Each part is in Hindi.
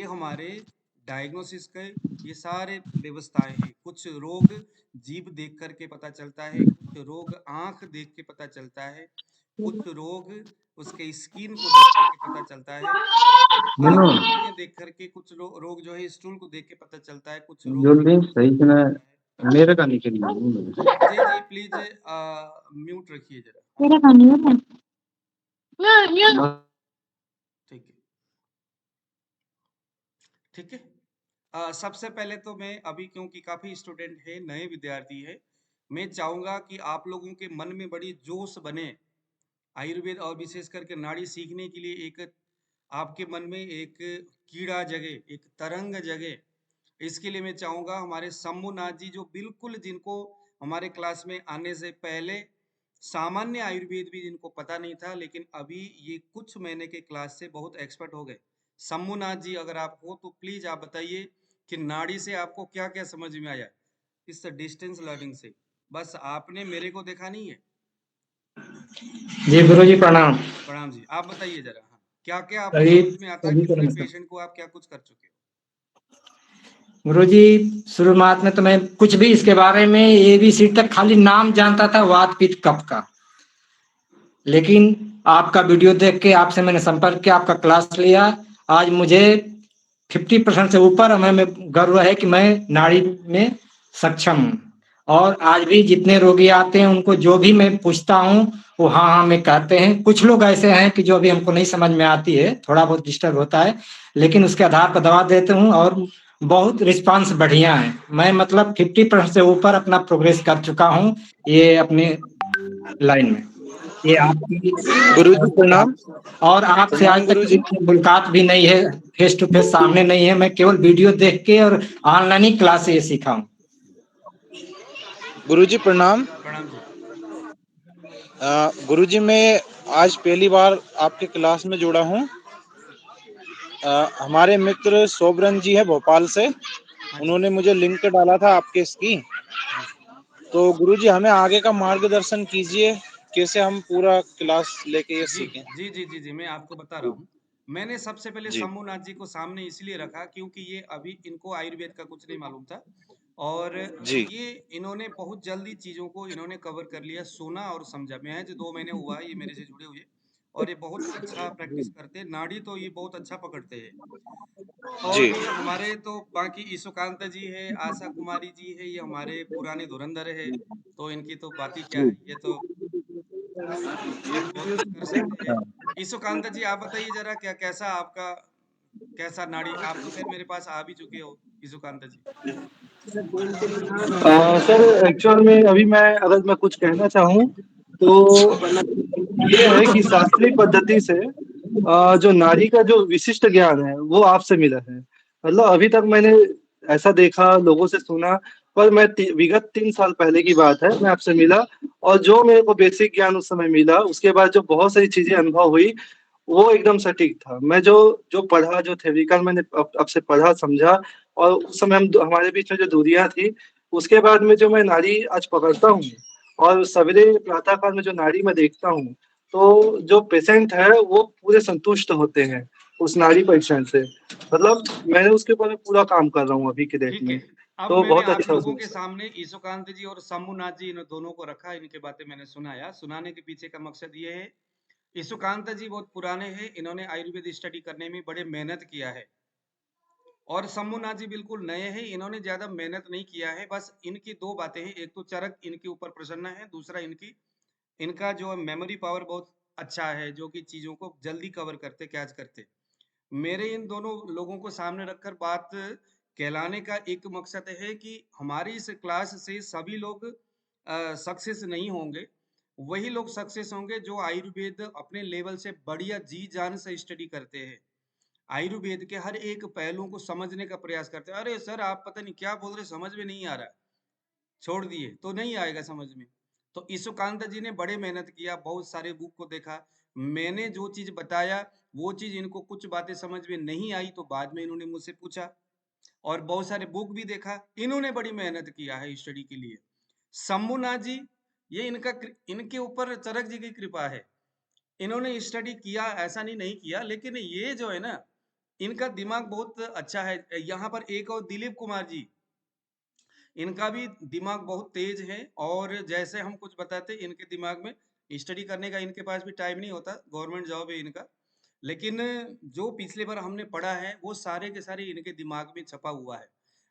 हमारे डायग्नोसिस के ये सारे व्यवस्थाएं हैं। कुछ रोग जीभ देख करके पता चलता है, कुछ रोग आंख देख के पता चलता है, कुछ रोग उसके स्किन को देख करके पता चलता है, आंख मीनू, की उंगलियां देख करके कुछ रोग जो है स्टूल को देख के पता चलता है, कुछ रोग जल्दी देखने से सही पता से ना, चलता है। मेरे का निकल गया। जी जी प्लीज म्यूट रखिए जरा। मेरे का नहीं है। ठीक है, ठीक है। सबसे पहले तो मैं अभी, क्योंकि काफी स्टूडेंट है, नए विद्यार्थी है, मैं चाहूंगा कि आप लोगों के मन में बड़ी जोश बने आयुर्वेद और विशेष करके नाड़ी सीखने के लिए। एक आपके मन में एक कीड़ा जगे, एक तरंग जगे। इसके लिए मैं चाहूंगा हमारे शंभुनाथ जी, जो बिल्कुल जिनको हमारे क्लास में आने से पहले सामान्य आयुर्वेद भी जिनको पता नहीं था, लेकिन अभी ये कुछ महीने के क्लास से बहुत एक्सपर्ट हो गए। शंभुनाथ जी अगर आप हो तो प्लीज आप बताइए कि नाड़ी से आपको क्या क्या समझ में आया इस डिस्टेंस लर्निंग से। बस आपने मेरे को देखा नहीं है। जी गुरु जी प्रणाम। प्रणाम जी, आप बताइए जरा। हाँ, क्या क्या आपको सभी समझ में आता है, सभी को कितने नमस्कार। पेशेंट को आप क्या कुछ कर चुके गुरु जी, शुरुआत में तो मैं कुछ भी इसके बारे में एबीसी तक खाली नाम जानता था, वात पित्त कफ का। लेकिन आपका वीडियो देख के आपसे मैंने संपर्क किया, आपका क्लास लिया। आज मुझे 50% से ऊपर हमें गर्व है कि मैं नाड़ी में सक्षम हूँ। और आज भी जितने रोगी आते हैं उनको जो भी मैं पूछता हूँ वो हाँ हाँ में कहते हैं। कुछ लोग ऐसे हैं कि जो अभी हमको नहीं समझ में आती है, थोड़ा बहुत डिस्टर्ब होता है, लेकिन उसके आधार पर दवा देते हूँ और बहुत रिस्पांस बढ़िया है। मैं मतलब 50% से ऊपर अपना प्रोग्रेस कर चुका हूँ ये अपने लाइन में। ये आपकी गुरुजी प्रणाम। और आपसे प्रणाम आज तक गुरुजी। किसी की मुलाकात भी नहीं है, फेस टू फेस सामने नहीं है। मैं केवल वीडियो देख के और ऑनलाइन ही क्लास से ये सीखा हूँ। गुरुजी प्रणाम। प्रणाम जी। गुरुजी मैं आज पहली बार आपके क्लास में जुड़ा हूँ। हमारे मित्र सोबरन जी है भोपाल से, हाँ जी। उन्होंने मुझे लिंक डाला था आपके इसकी। जी तो गुरुजी हमें आगे का मार्गदर्शन कीजिए, कैसे हम पूरा क्लास लेके ये जी सीखें। जी जी जी जी मैं आपको बता रहा हूँ। मैंने सबसे पहले जी शंभुनाथ जी को सामने इसलिए रखा क्योंकि ये अभी इनको आयुर्वेद का कुछ नहीं मालूम था, और जी ये इन्होंने बहुत जल्दी चीजों को इन्होंने कवर कर लिया, सुना और समझा। महज 2 महीने हुआ है ये मेरे से जुड़े हुए, और ये बहुत अच्छा प्रैक्टिस करते हैं, नाड़ी तो ये बहुत अच्छा पकड़ते हैं। जी। और हमारे तो बाकी ईशुकांत जी है, आशा कुमारी जी है, ये हमारे पुराने धुरंधर है, तो इनकी तो बात ही क्या है, ये तो बहुत कुछ कर सकते हैं। ईशुकांत जी आप बताइए जरा, क्या कैसा आपका, कैसा नाड़ी, आप तो खैर मेरे पास आ भी चुके हो ईशुकांत जी। सर एक्चुअल में अभी मैं कुछ कहना चाहूँ तो ये है कि शास्त्रीय पद्धति से जो नारी का जो विशिष्ट ज्ञान है वो आपसे मिला है। मतलब अभी तक मैंने ऐसा देखा, लोगों से सुना, पर विगत 3 साल पहले की बात है, मैं आपसे मिला। और जो मेरे को बेसिक ज्ञान उस समय मिला, उसके बाद जो बहुत सारी चीजें अनुभव हुई, वो एकदम सटीक था। मैं जो जो पढ़ा, जो थ्योरिकल मैंने आपसे पढ़ा समझा, और उस समय हमारे बीच में जो दूरियां थी, उसके बाद में जो मैं नाड़ी आज पकड़ता हूँ और सवेरे प्रातः काल में जो नाड़ी में देखता हूँ, तो जो पेशेंट है वो पूरे संतुष्ट होते हैं उस नाड़ी परीक्षण से। मतलब मैंने उसके ऊपर में पूरा काम कर रहा हूँ अभी के डेट ठीक है, में। अब तो मैंने बहुत आप अच्छा लोगों उसमें। के सामने ईशुकांत जी और शंभुनाथ जी, इन दोनों को रखा, इनके बातें मैंने सुनाया। सुनाने के पीछे का मकसद ये है, ईशुकांत जी बहुत पुराने हैं, इन्होंने आयुर्वेद स्टडी करने में बड़े मेहनत किया है, और शंभुनाथ जी बिल्कुल नए हैं, इन्होंने ज्यादा मेहनत नहीं किया है। बस इनकी दो बातें हैं, एक तो चरक इनके ऊपर प्रसन्न है, दूसरा इनका जो मेमोरी पावर बहुत अच्छा है, जो कि चीजों को जल्दी कवर करते, कैच करते। मेरे इन दोनों लोगों को सामने रखकर बात कहलाने का एक मकसद है कि हमारी इस क्लास से सभी लोग सक्सेस नहीं होंगे, वही लोग सक्सेस होंगे जो आयुर्वेद अपने लेवल से बढ़िया जी जान से स्टडी करते हैं, आयुर्वेद के हर एक पहलू को समझने का प्रयास करते हैं। अरे सर आप पता नहीं क्या बोल रहे, समझ में नहीं आ रहा, छोड़ दिए तो नहीं आएगा समझ में। तो ईशुकांत जी ने बड़े मेहनत किया, बहुत सारे बुक को देखा, मैंने जो चीज बताया वो चीज इनको कुछ बातें समझ में नहीं आई, तो बाद में इन्होंने मुझसे पूछा, और बहुत सारे बुक भी देखा, इन्होंने बड़ी मेहनत किया है स्टडी के लिए। शंभुनाथ जी, ये इनके ऊपर चरक जी की कृपा है, इन्होंने स्टडी किया, ऐसा नहीं किया, लेकिन ये जो है ना, इनका दिमाग बहुत अच्छा है। यहाँ पर एक और दिलीप कुमार जी, इनका भी दिमाग बहुत तेज है, और जैसे हम कुछ बताते इनके दिमाग में स्टडी करने का इनके पास भी टाइम नहीं होता, गवर्नमेंट जॉब है इनका। लेकिन जो पिछले बार हमने पढ़ा है वो सारे के सारे इनके दिमाग में छपा हुआ है।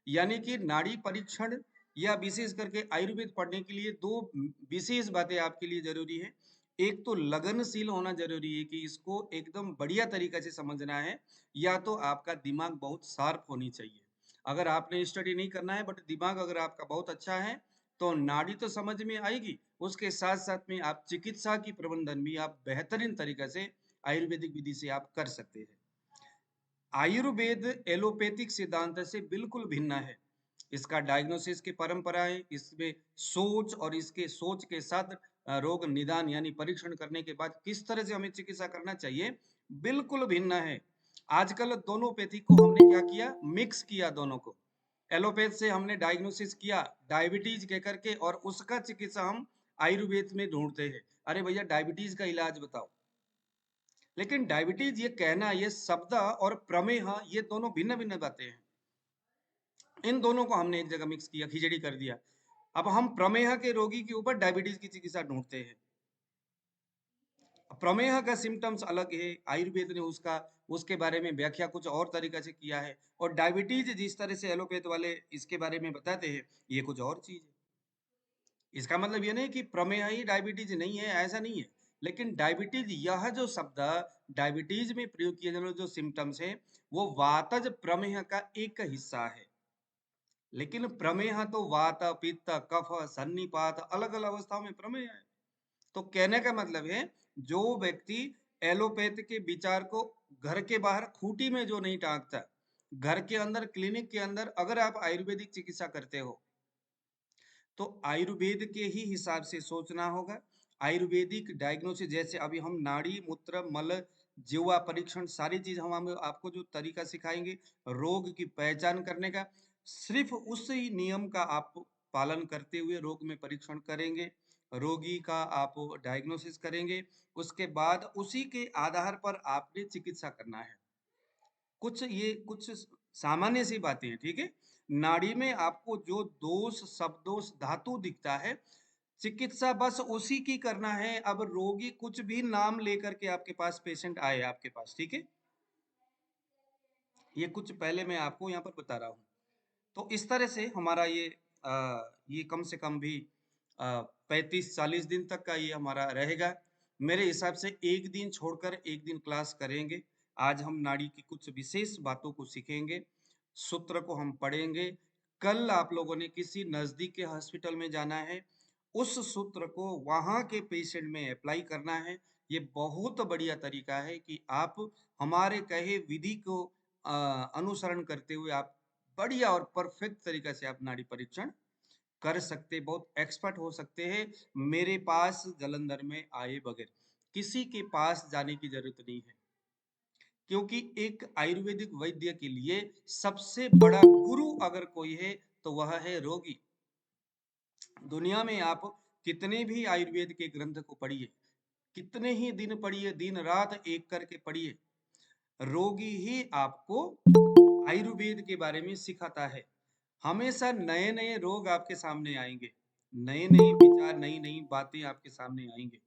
यानी कि नाड़ी परीक्षण या विशेष करके आयुर्वेद पढ़ने के लिए दो विशेष बातें आपके लिए जरूरी है। एक तो लगनशील होना जरूरी है कि इसको एकदम बढ़िया तरीके से समझना है, या तो आपका दिमाग बहुत शार्प होनी चाहिए। अगर आपने स्टडी नहीं करना है बट दिमाग अगर आपका बहुत अच्छा है तो नाड़ी तो समझ में आएगी, उसके साथ साथ में आप चिकित्सा की प्रबंधन भी आप बेहतरीन तरीके से आयुर्वेदिक विधि से आप कर सकते हैं। आयुर्वेद एलोपैथिक सिद्धांत से बिल्कुल भिन्न है। इसका डायग्नोसिस की परंपरा है, इसमें सोच और इसके सोच के साथ रोग निदान यानी परीक्षण करने के बाद किस तरह से हमें चिकित्सा करना चाहिए, बिल्कुल भिन्न है। आजकल दोनों पैथी को हमने क्या किया, मिक्स किया दोनों को। एलोपैथ से हमने डायग्नोसिस किया डायबिटीज कह करके, और उसका चिकित्सा हम आयुर्वेद में ढूंढते हैं। अरे भैया डायबिटीज का इलाज बताओ। लेकिन डायबिटीज ये कहना, ये शब्द और प्रमेह ये दोनों भिन्न भिन्न बातें हैं। इन दोनों को हमने एक जगह मिक्स किया, खिचड़ी कर दिया। अब हम प्रमेह के रोगी के ऊपर डायबिटीज की चिकित्सा ढूंढते हैं। प्रमेह का सिम्टम्स अलग है, आयुर्वेद ने उसका उसके बारे में व्याख्या कुछ और तरीके से किया है, और डायबिटीज जिस तरह से एलोपैथ वाले इसके बारे में बताते हैं ये कुछ और चीज है। इसका मतलब ये नहीं कि प्रमेह ही डायबिटीज नहीं है, ऐसा नहीं है। लेकिन डायबिटीज यह जो शब्द डायबिटीज में प्रयोग किए जाने वाले जो सिम्टम्स है वो वातज प्रमेह का एक हिस्सा है। लेकिन प्रमेह तो वात पित्त कफ सन्निपात अलग अलग अवस्थाओं में प्रमेह है। तो कहने का मतलब है जो व्यक्ति एलोपैथ के विचार को घर के बाहर खूंटी में जो नहीं टांगता, घर के अंदर क्लिनिक के अंदर अगर आप आयुर्वेदिक चिकित्सा करते हो तो आयुर्वेद के ही हिसाब से सोचना होगा। आयुर्वेदिक डायग्नोसिस जैसे अभी हम नाड़ी मूत्र मल जीवा परीक्षण सारी चीज हम आपको जो तरीका सिखाएंगे रोग की पहचान करने का, सिर्फ उसी नियम का आप पालन करते हुए रोग में परीक्षण करेंगे, रोगी का आप डायग्नोसिस करेंगे, उसके बाद उसी के आधार पर आपने चिकित्सा करना है। कुछ सामान्य सी बातें हैं, ठीक है। नाड़ी में आपको जो दोष शब्दोष धातु दिखता है चिकित्सा बस उसी की करना है। अब रोगी कुछ भी नाम लेकर के आपके पास पेशेंट आए आपके पास, ठीक है, ये कुछ पहले मैं आपको यहाँ पर बता रहा हूँ। तो इस तरह से हमारा ये कम से कम भी 35-40 दिन तक का ये हमारा रहेगा। मेरे हिसाब से एक दिन छोड़कर एक दिन क्लास करेंगे। आज हम नाड़ी की कुछ विशेष बातों को सीखेंगे, सूत्र को हम पढ़ेंगे। कल आप लोगों ने किसी नजदीक के हॉस्पिटल में जाना है, उस सूत्र को वहां के पेशेंट में अप्लाई करना है। ये बहुत बढ़िया तरीका है कि आप हमारे कहे विधि को अनुसरण करते हुए आप बढ़िया और परफेक्ट तरीके से आप नाड़ी परीक्षण कर सकते, बहुत एक्सपर्ट हो सकते हैं। मेरे पास जलंधर में आए बगैर किसी के पास जाने की जरूरत नहीं है, क्योंकि एक आयुर्वेदिक वैद्य के लिए सबसे बड़ा गुरु अगर कोई है तो वह है रोगी। दुनिया में आप कितने भी आयुर्वेद के ग्रंथ को पढ़िए, कितने ही दिन पढ़िए, दिन रात एक करके पढ़िए, रोगी ही आपको आयुर्वेद के बारे में सिखाता है। हमेशा नए नए रोग आपके सामने आएंगे, नए नए विचार नई नई बातें आपके सामने आएंगे।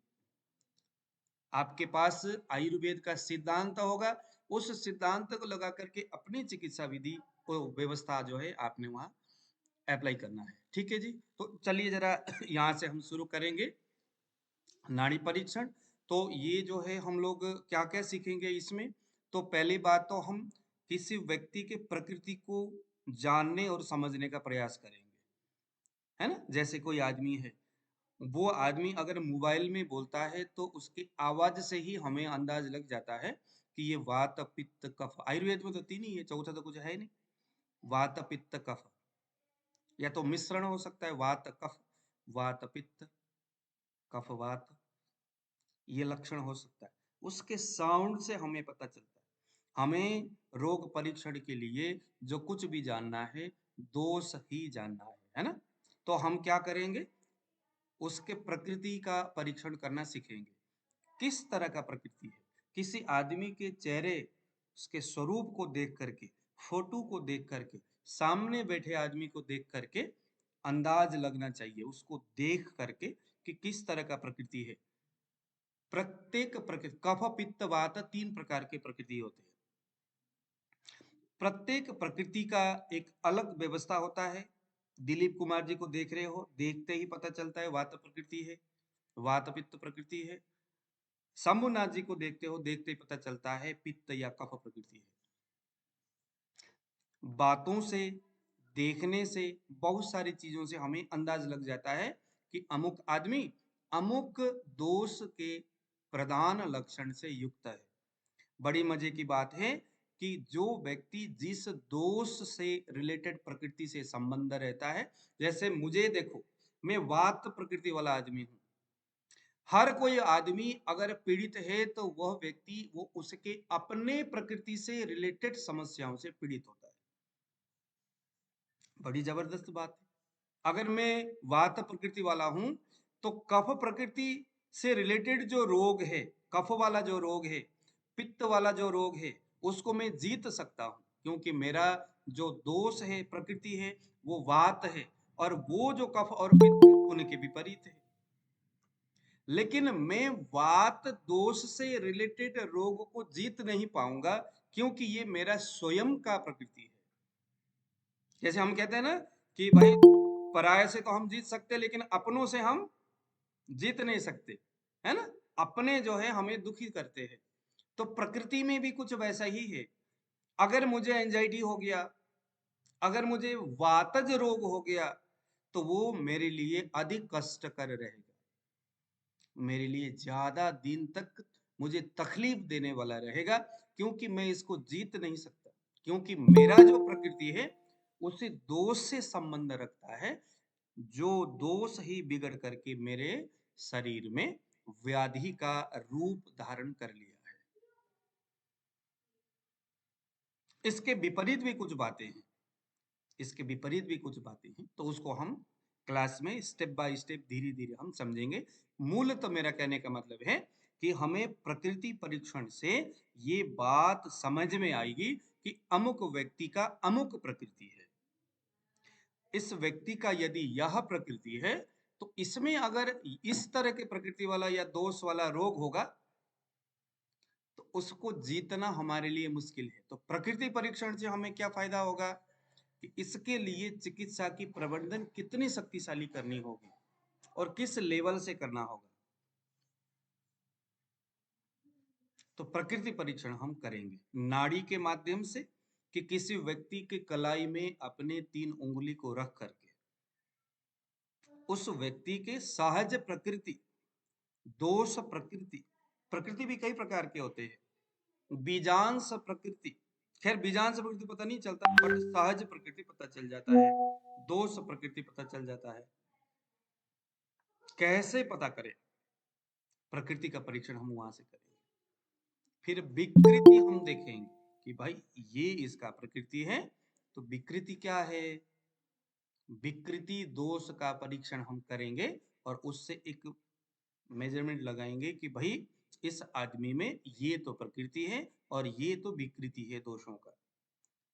आपके पास आयुर्वेद का सिद्धांत होगा, उस सिद्धांत को लगा करके अपनी चिकित्सा विधि को व्यवस्था जो है आपने वहां अप्लाई करना है, ठीक है जी। तो चलिए जरा यहाँ से हम शुरू करेंगे नाड़ी परीक्षण। तो ये जो है हम लोग क्या क्या सीखेंगे इसमें, तो पहली बात तो हम किसी व्यक्ति के प्रकृति को जानने और समझने का प्रयास करेंगे, है ना। जैसे कोई आदमी है, वो आदमी अगर मोबाइल में बोलता है तो उसकी आवाज से ही हमें अंदाज लग जाता है कि ये वात पित्त कफ, आयुर्वेद में तो तीन ही है, चौथा तो कुछ है नहीं। वात पित्त कफ, या तो मिश्रण हो सकता है वात कफ, वात पित्त, कफ वात, ये लक्षण हो सकता है। उसके साउंड से हमें पता चलता है। हमें रोग परीक्षण के लिए जो कुछ भी जानना है दोष ही जानना है ना। तो हम क्या करेंगे, उसके प्रकृति का परीक्षण करना सीखेंगे। किस तरह का प्रकृति है, किसी आदमी के चेहरे उसके स्वरूप को देख करके, फोटो को देख करके, सामने बैठे आदमी को देख करके अंदाज लगना चाहिए, उसको देख करके कि किस तरह का प्रकृति है। प्रत्येक प्रकृति, कफ पित्त वात 3 प्रकार के प्रकृति होते हैं। प्रत्येक प्रकृति का एक अलग व्यवस्था होता है। दिलीप कुमार जी को देख रहे हो, देखते ही पता चलता है वात प्रकृति है, वात पित्त प्रकृति है। शंभुनाथ जी को देखते हो, देखते ही पता चलता है पित्त या कफ प्रकृति है। बातों से, देखने से, बहुत सारी चीजों से हमें अंदाज लग जाता है कि अमुक आदमी अमुक दोष के प्रधान लक्षण से युक्त है। बड़ी मजे की बात है कि जो व्यक्ति जिस दोष से रिलेटेड प्रकृति से संबंध रहता है, जैसे मुझे देखो, मैं वात प्रकृति वाला आदमी हूं। हर कोई आदमी अगर पीड़ित है तो वह व्यक्ति वो उसके अपने प्रकृति से रिलेटेड समस्याओं से पीड़ित होता है। बड़ी जबरदस्त बात है। अगर मैं वात प्रकृति वाला हूं तो कफ प्रकृति से रिलेटेड जो रोग है, कफ वाला जो रोग है, पित्त वाला जो रोग है, उसको मैं जीत सकता हूं, क्योंकि मेरा जो दोष है, प्रकृति है, वो वात है, और वो जो कफ और पित्त उनके विपरीत है। लेकिन मैं वात दोष से रिलेटेड रोग को जीत नहीं पाऊंगा, क्योंकि ये मेरा स्वयं का प्रकृति है। जैसे हम कहते हैं ना कि भाई पराये से तो हम जीत सकते, लेकिन अपनों से हम जीत नहीं सकते, है ना। अपने जो है हमें दुखी करते हैं। तो प्रकृति में भी कुछ वैसा ही है। अगर मुझे एंजाइटी हो गया, अगर मुझे वातज रोग हो गया, तो वो मेरे लिए अधिक कष्टकर रहेगा, मेरे लिए ज्यादा दिन तक मुझे तकलीफ देने वाला रहेगा, क्योंकि मैं इसको जीत नहीं सकता, क्योंकि मेरा जो प्रकृति है उसे दोष से संबंध रखता है, जो दोष ही बिगड़ करके मेरे शरीर में व्याधि का रूप धारण कर लिया है। इसके विपरीत भी कुछ बातें हैं, इसके विपरीत भी कुछ बातें हैं, तो उसको हम क्लास में स्टेप बाय स्टेप धीरे धीरे हम समझेंगे। मूल तो मेरा कहने का मतलब है कि हमें प्रकृति परीक्षण से ये बात समझ में आएगी कि अमुक व्यक्ति का अमुक प्रकृति है। इस व्यक्ति का यदि यह प्रकृति है, तो इसमें अगर इस तरह के प्रकृति वाला या दोष वाला रोग होगा, तो उसको जीतना हमारे लिए मुश्किल है। तो प्रकृति परीक्षण से हमें क्या फायदा होगा कि इसके लिए चिकित्सा की प्रबंधन कितनी शक्तिशाली करनी होगी और किस लेवल से करना होगा। तो प्रकृति परीक्षण हम करेंगे नाड़ी के माध्यम से, कि किसी व्यक्ति के कलाई में अपने 3 उंगली को रख करके उस व्यक्ति के सहज प्रकृति, दोष प्रकृति, प्रकृति भी कई प्रकार के होते हैं, बीजांश प्रकृति, खैर बीजांश प्रकृति पता नहीं चलता, बट सहज प्रकृति पता चल जाता है, दोष प्रकृति पता चल जाता है। कैसे पता करें? प्रकृति का परीक्षण हम वहां से करेंगे। फिर विकृति हम देखेंगे कि भाई ये इसका प्रकृति है, तो विकृति क्या है, विकृति दोष का परीक्षण हम करेंगे और उससे एक मेजरमेंट लगाएंगे कि भाई इस आदमी में ये तो प्रकृति है और ये तो विकृति है दोषों का।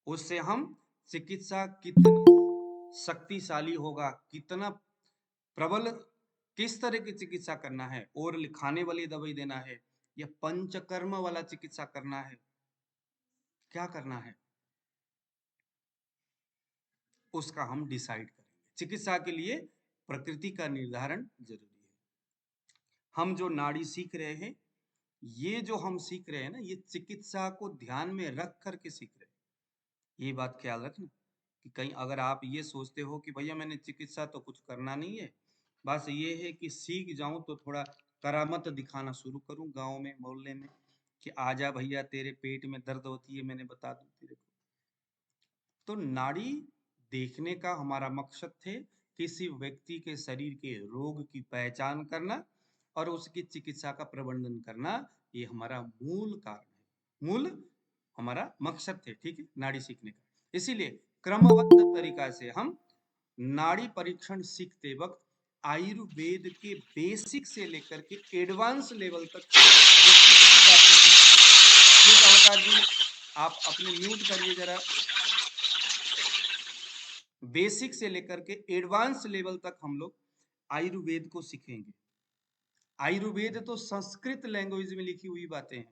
उससे हम चिकित्सा कितनी शक्तिशाली होगा, कितना प्रबल, किस तरह की चिकित्सा करना है, ओरल खाने वाली दवाई देना है या पंचकर्म वाला चिकित्सा करना है, क्या करना है, उसका हम डिसाइड करेंगे। चिकित्सा के लिए प्रकृति का निर्धारण जरूरी है। हम जो नाड़ी सीख रहे हैं, ये जो हम सीख रहे हैं ना, ये चिकित्सा को ध्यान में रख करके सीख रहे हैं। ये बात ख्याल रखना कि कहीं अगर आप ये सोचते हो कि भैया मैंने चिकित्सा तो कुछ करना नहीं है, बस ये है कि सीख जाऊं तो थोड़ा करामत दिखाना शुरू करूं गांव में, मोहल्ले में, कि आजा भैया तेरे पेट में दर्द होती है, मैंने बता दूं तेरे को। तो नाड़ी देखने का हमारा मकसद थे किसी व्यक्ति के शरीर के रोग की पहचान करना और उसकी चिकित्सा का प्रबंधन करना, ये हमारा मूल कारण है, मूल हमारा मकसद थे, ठीक है, नाड़ी सीखने का। इसीलिए क्रमबद्ध तरीका से हम नाड़ी परीक्षण सीखते वक्त आयुर्वेद के बेसिक से लेकर के एडवांस लेवल तक आप अपने म्यूट करिए जरा। बेसिक से लेकर के एडवांस लेवल तक हम लोग आयुर्वेद को सीखेंगे। आयुर्वेद तो संस्कृत लैंग्वेज में लिखी हुई बातें हैं,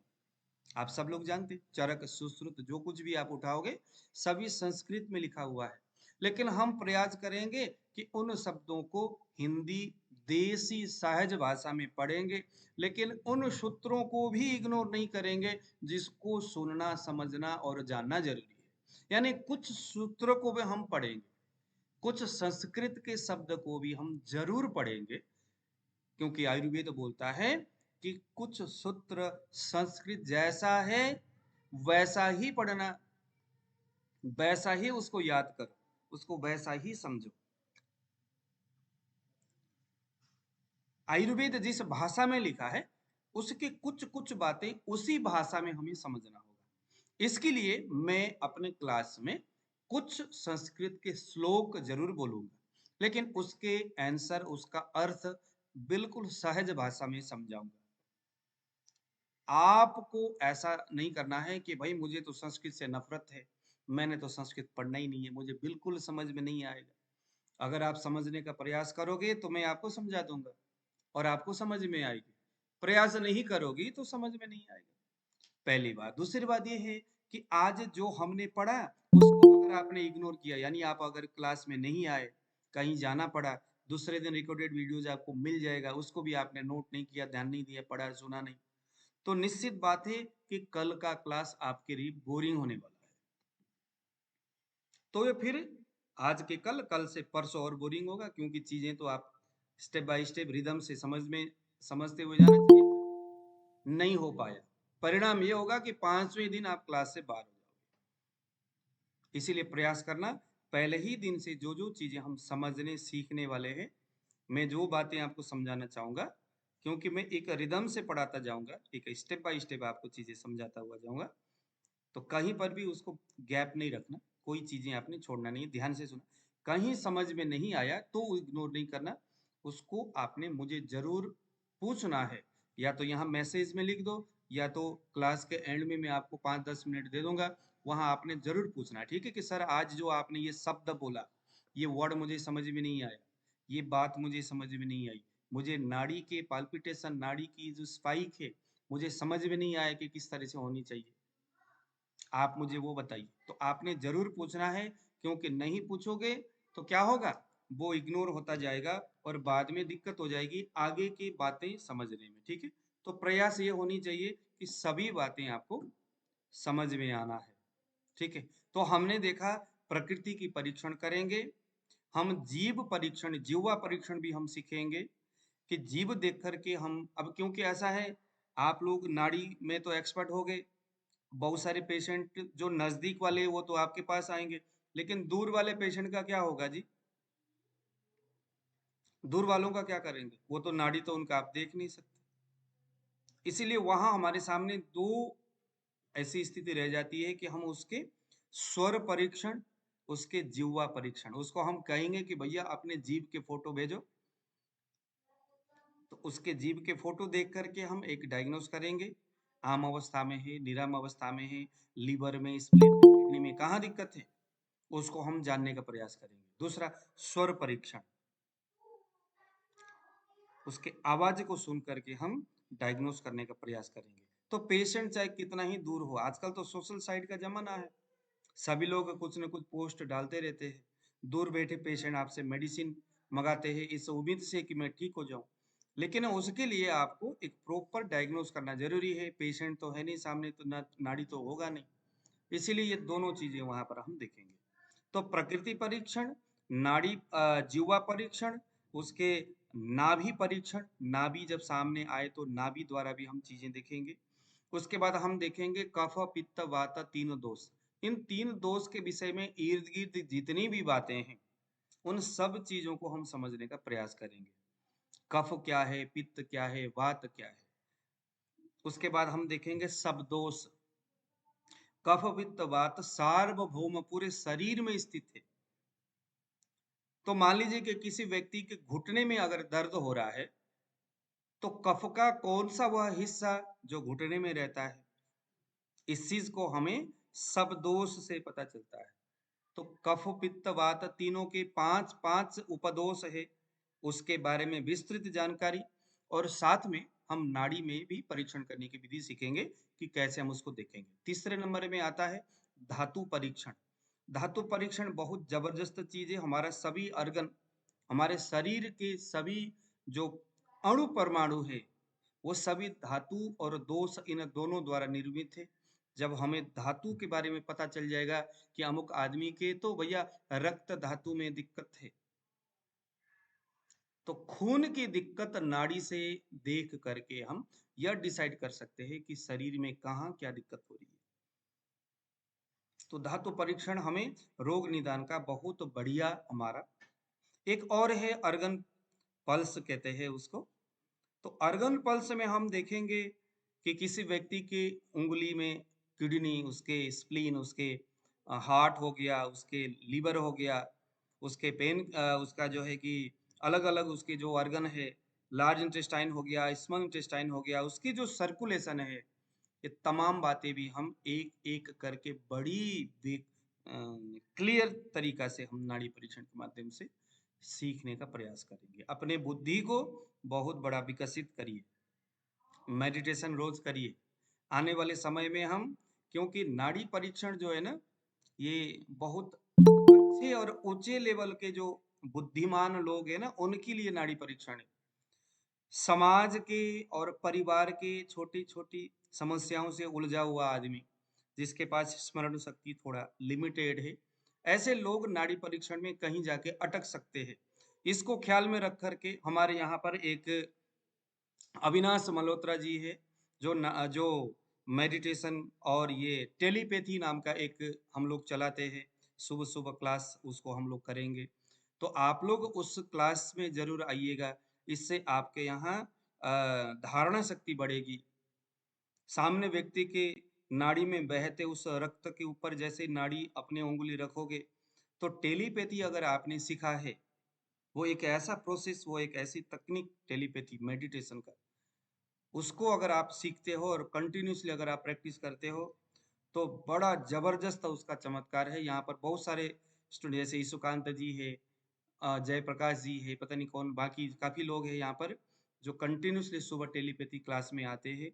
आप सब लोग जानते हैं। चरक सुश्रुत जो कुछ भी आप उठाओगे सभी संस्कृत में लिखा हुआ है, लेकिन हम प्रयास करेंगे कि उन शब्दों को हिंदी देसी सहज भाषा में पढ़ेंगे, लेकिन उन सूत्रों को भी इग्नोर नहीं करेंगे जिसको सुनना समझना और जानना जरूरी है। यानी कुछ सूत्रों को भी हम पढ़ेंगे, कुछ संस्कृत के शब्द को भी हम जरूर पढ़ेंगे, क्योंकि आयुर्वेद बोलता है कि कुछ सूत्र संस्कृत जैसा है वैसा ही पढ़ना, वैसा ही उसको याद करो, उसको वैसा ही समझो। आयुर्वेद जिस भाषा में लिखा है उसकी कुछ कुछ बातें उसी भाषा में हमें समझना होगा। इसके लिए मैं अपने क्लास में कुछ संस्कृत के श्लोक जरूर बोलूंगा, लेकिन उसके आंसर, उसका अर्थ बिल्कुल सहज भाषा में समझाऊंगा। आपको ऐसा नहीं करना है कि भाई मुझे तो संस्कृत से नफरत है, मैंने तो संस्कृत पढ़ना ही नहीं है, मुझे बिल्कुल समझ में नहीं आएगा। अगर आप समझने का प्रयास करोगे तो मैं आपको समझा दूंगा और आपको समझ में आएगी। प्रयास नहीं करोगी तो समझ में नहीं आएगा, पहली बात। दूसरी बात ये है कि आज जो हमने पढ़ा उसको अगर आपने इग्नोर किया, यानी आप अगर क्लास में नहीं आए, कहीं जाना पड़ा, दूसरे दिन रिकॉर्डेड वीडियोज आपको मिल जाएगा, उसको भी आपने नोट नहीं किया, ध्यान नहीं दिया, पढ़ा सुना नहीं, तो निश्चित बात है कि कल का क्लास आपके लिए बोरिंग होने वाला है। तो ये फिर आज के कल, कल से परसों और बोरिंग होगा, क्योंकि चीजें तो आप स्टेप बाय स्टेप रिदम से समझते हुए जाना चाहिए, नहीं हो पाया। परिणाम ये होगा कि 5वें दिन आप क्लास से बाहर हो जाओगे। इसीलिए प्रयास करना, पहले ही दिन से जो जो चीजें हम समझने सीखने वाले हैं, मैं जो बातें आपको समझाना चाहूंगा, क्योंकि मैं एक रिदम से पढ़ाता जाऊंगा, एक स्टेप बाय स्टेप आपको चीजें समझाता हुआ जाऊंगा, तो कहीं पर भी उसको गैप नहीं रखना, कोई चीजें आपने छोड़ना नहीं, ध्यान से सुना। कहीं समझ में नहीं आया तो इग्नोर नहीं करना, उसको आपने मुझे जरूर पूछना है, या तो यहाँ मैसेज में लिख दो, या तो क्लास के एंड में मैं आपको 5-10 मिनट दे दूंगा, वहां आपने जरूर पूछना है, ठीक है, कि सर आज जो आपने ये शब्द बोला, ये वर्ड मुझे समझ में नहीं आया, ये बात मुझे समझ में नहीं आई, मुझे नाड़ी के पाल्पिटेशन, नाड़ी की जो स्पाइक है, मुझे समझ में नहीं आया कि किस तरह से होनी चाहिए, आप मुझे वो बताइए। तो आपने जरूर पूछना है, क्योंकि नहीं पूछोगे तो क्या होगा, वो इग्नोर होता जाएगा और बाद में दिक्कत हो जाएगी आगे की बातें समझने में, ठीक है। तो प्रयास ये होनी चाहिए कि सभी बातें आपको समझ में आना है, ठीक है। तो हमने देखा प्रकृति की परीक्षण करेंगे, हम जीव परीक्षण, जीवा परीक्षण भी हम सीखेंगे कि जीव देख करके हम, अब क्योंकि ऐसा है, आप लोग नाड़ी में तो एक्सपर्ट हो गए, बहुत सारे पेशेंट जो नजदीक वाले वो तो आपके पास आएंगे, लेकिन दूर वाले पेशेंट का क्या होगा जी, दूर वालों का क्या करेंगे, वो तो नाड़ी तो उनका आप देख नहीं सकते। इसीलिए वहां हमारे सामने दो ऐसी स्थिति रह जाती है कि हम उसके स्वर परीक्षण, उसके जीवा परीक्षण, उसको हम कहेंगे कि भैया अपने जीव के फोटो भेजो, तो उसके जीव के फोटो देख करके हम एक डायग्नोस करेंगे, आम अवस्था में है, निराम अवस्था में है, लीवर में, स्प्लीन में, किडनी में कहाँ दिक्कत है, उसको हम जानने का प्रयास करेंगे। दूसरा स्वर परीक्षण, उसके आवाज को सुन करके हम डायग्नोस करने का प्रयास करेंगे। तो पेशेंट चाहे कितना ही दूर हो, आजकल तो सोशल साइट का जमाना है, सभी लोग कुछ न कुछ पोस्ट डालते रहते हैं, दूर बैठे पेशेंट आपसे मेडिसिन मंगाते हैं इस उम्मीद से कि मैं ठीक हो जाऊं, लेकिन उसके लिए आपको एक प्रॉपर डायग्नोस करना जरूरी है। पेशेंट तो है नहीं सामने, तो नाड़ी तो होगा नहीं, इसीलिए ये दोनों चीजें वहां पर हम देखेंगे। तो प्रकृति परीक्षण, नाड़ी जीवा परीक्षण, उसके नाभि परीक्षण, नाभि जब सामने आए तो नाभि द्वारा भी हम चीजें देखेंगे। उसके बाद हम देखेंगे कफ पित्त वात तीन दोष, इन तीन दोष के विषय में इर्द गिर्द जितनी भी बातें हैं उन सब चीजों को हम समझने का प्रयास करेंगे। कफ क्या है, पित्त क्या है, वात क्या है। उसके बाद हम देखेंगे सब दोष, कफ पित्त वात सार्वभौम पूरे शरीर में स्थित है। तो मान लीजिए कि किसी व्यक्ति के घुटने में अगर दर्द हो रहा है, तो कफ का कौन सा वह हिस्सा जो घुटने में रहता है, इस चीज को हमें सब दोष से पता चलता है। तो कफ पित्त वात तीनों के 5 उपदोष है, उसके बारे में विस्तृत जानकारी, और साथ में हम नाड़ी में भी परीक्षण करने की विधि सीखेंगे कि कैसे हम उसको देखेंगे। तीसरे नंबर में आता है धातु परीक्षण। धातु परीक्षण बहुत जबरदस्त चीज है। हमारा सभी अर्गन, हमारे शरीर के सभी जो अणु परमाणु है, वो सभी धातु और दोष इन दोनों द्वारा निर्मित है। जब हमें धातु के बारे में पता चल जाएगा कि अमुक आदमी के तो भैया रक्त धातु में दिक्कत है, तो खून की दिक्कत नाड़ी से देख करके हम यह डिसाइड कर सकते हैं कि शरीर में कहाँ क्या दिक्कत हो रही है। तो धातु परीक्षण हमें रोग निदान का बहुत बढ़िया हमारा। एक और है अर्गन पल्स कहते हैं उसको। तो अर्गन पल्स में हम देखेंगे कि किसी व्यक्ति की उंगली में किडनी, उसके स्प्लीन, उसके हार्ट हो गया, उसके लीवर हो गया, उसके पेन, उसका जो है कि अलग अलग उसके जो ऑर्गन है, लार्ज इंटेस्टाइन हो गया, स्मॉल इंटेस्टाइन हो गया, उसकी जो सर्कुलेशन है, ये तमाम बातें भी हम एक एक करके बड़ी क्लियर तरीका से हम नाड़ी परीक्षण के माध्यम से सीखने का प्रयास करेंगे। अपने बुद्धि को बहुत बड़ा विकसित करिए, मेडिटेशन रोज करिए। आने वाले समय में हम, क्योंकि नाड़ी परीक्षण जो है ना, ये बहुत अच्छे और ऊंचे लेवल के जो बुद्धिमान लोग हैं ना, उनके लिए नाड़ी परीक्षण है। समाज के और परिवार के छोटी छोटी समस्याओं से उलझा हुआ आदमी, जिसके पास स्मरण शक्ति थोड़ा लिमिटेड है, ऐसे लोग नाड़ी परीक्षण में कहीं जाके अटक सकते हैं। इसको ख्याल में रख करके हमारे यहाँ पर एक अविनाश मल्होत्रा जी है, जो मेडिटेशन और ये टेलीपैथी नाम का एक हम लोग चलाते हैं। सुबह सुबह क्लास उसको हम लोग करेंगे, तो आप लोग उस क्लास में जरूर आइएगा। इससे आपके यहाँ धारणा शक्ति बढ़ेगी। सामने व्यक्ति के नाड़ी में बहते उस रक्त के ऊपर जैसे नाड़ी अपने उंगली रखोगे, तो टेलीपैथी अगर आपने सीखा है, वो एक ऐसा प्रोसेस, वो एक ऐसी तकनीक टेलीपैथी मेडिटेशन का, उसको अगर आप सीखते हो और कंटिन्यूसली अगर आप प्रैक्टिस करते हो, तो बड़ा जबरदस्त उसका चमत्कार है। यहाँ पर बहुत सारे स्टूडेंट जैसे ईशुकांत जी है, जयप्रकाश जी है, पता नहीं कौन, बाकी काफी लोग हैं यहाँ पर जो कंटिन्यूसली सुबह टेलीपैथी क्लास में आते हैं।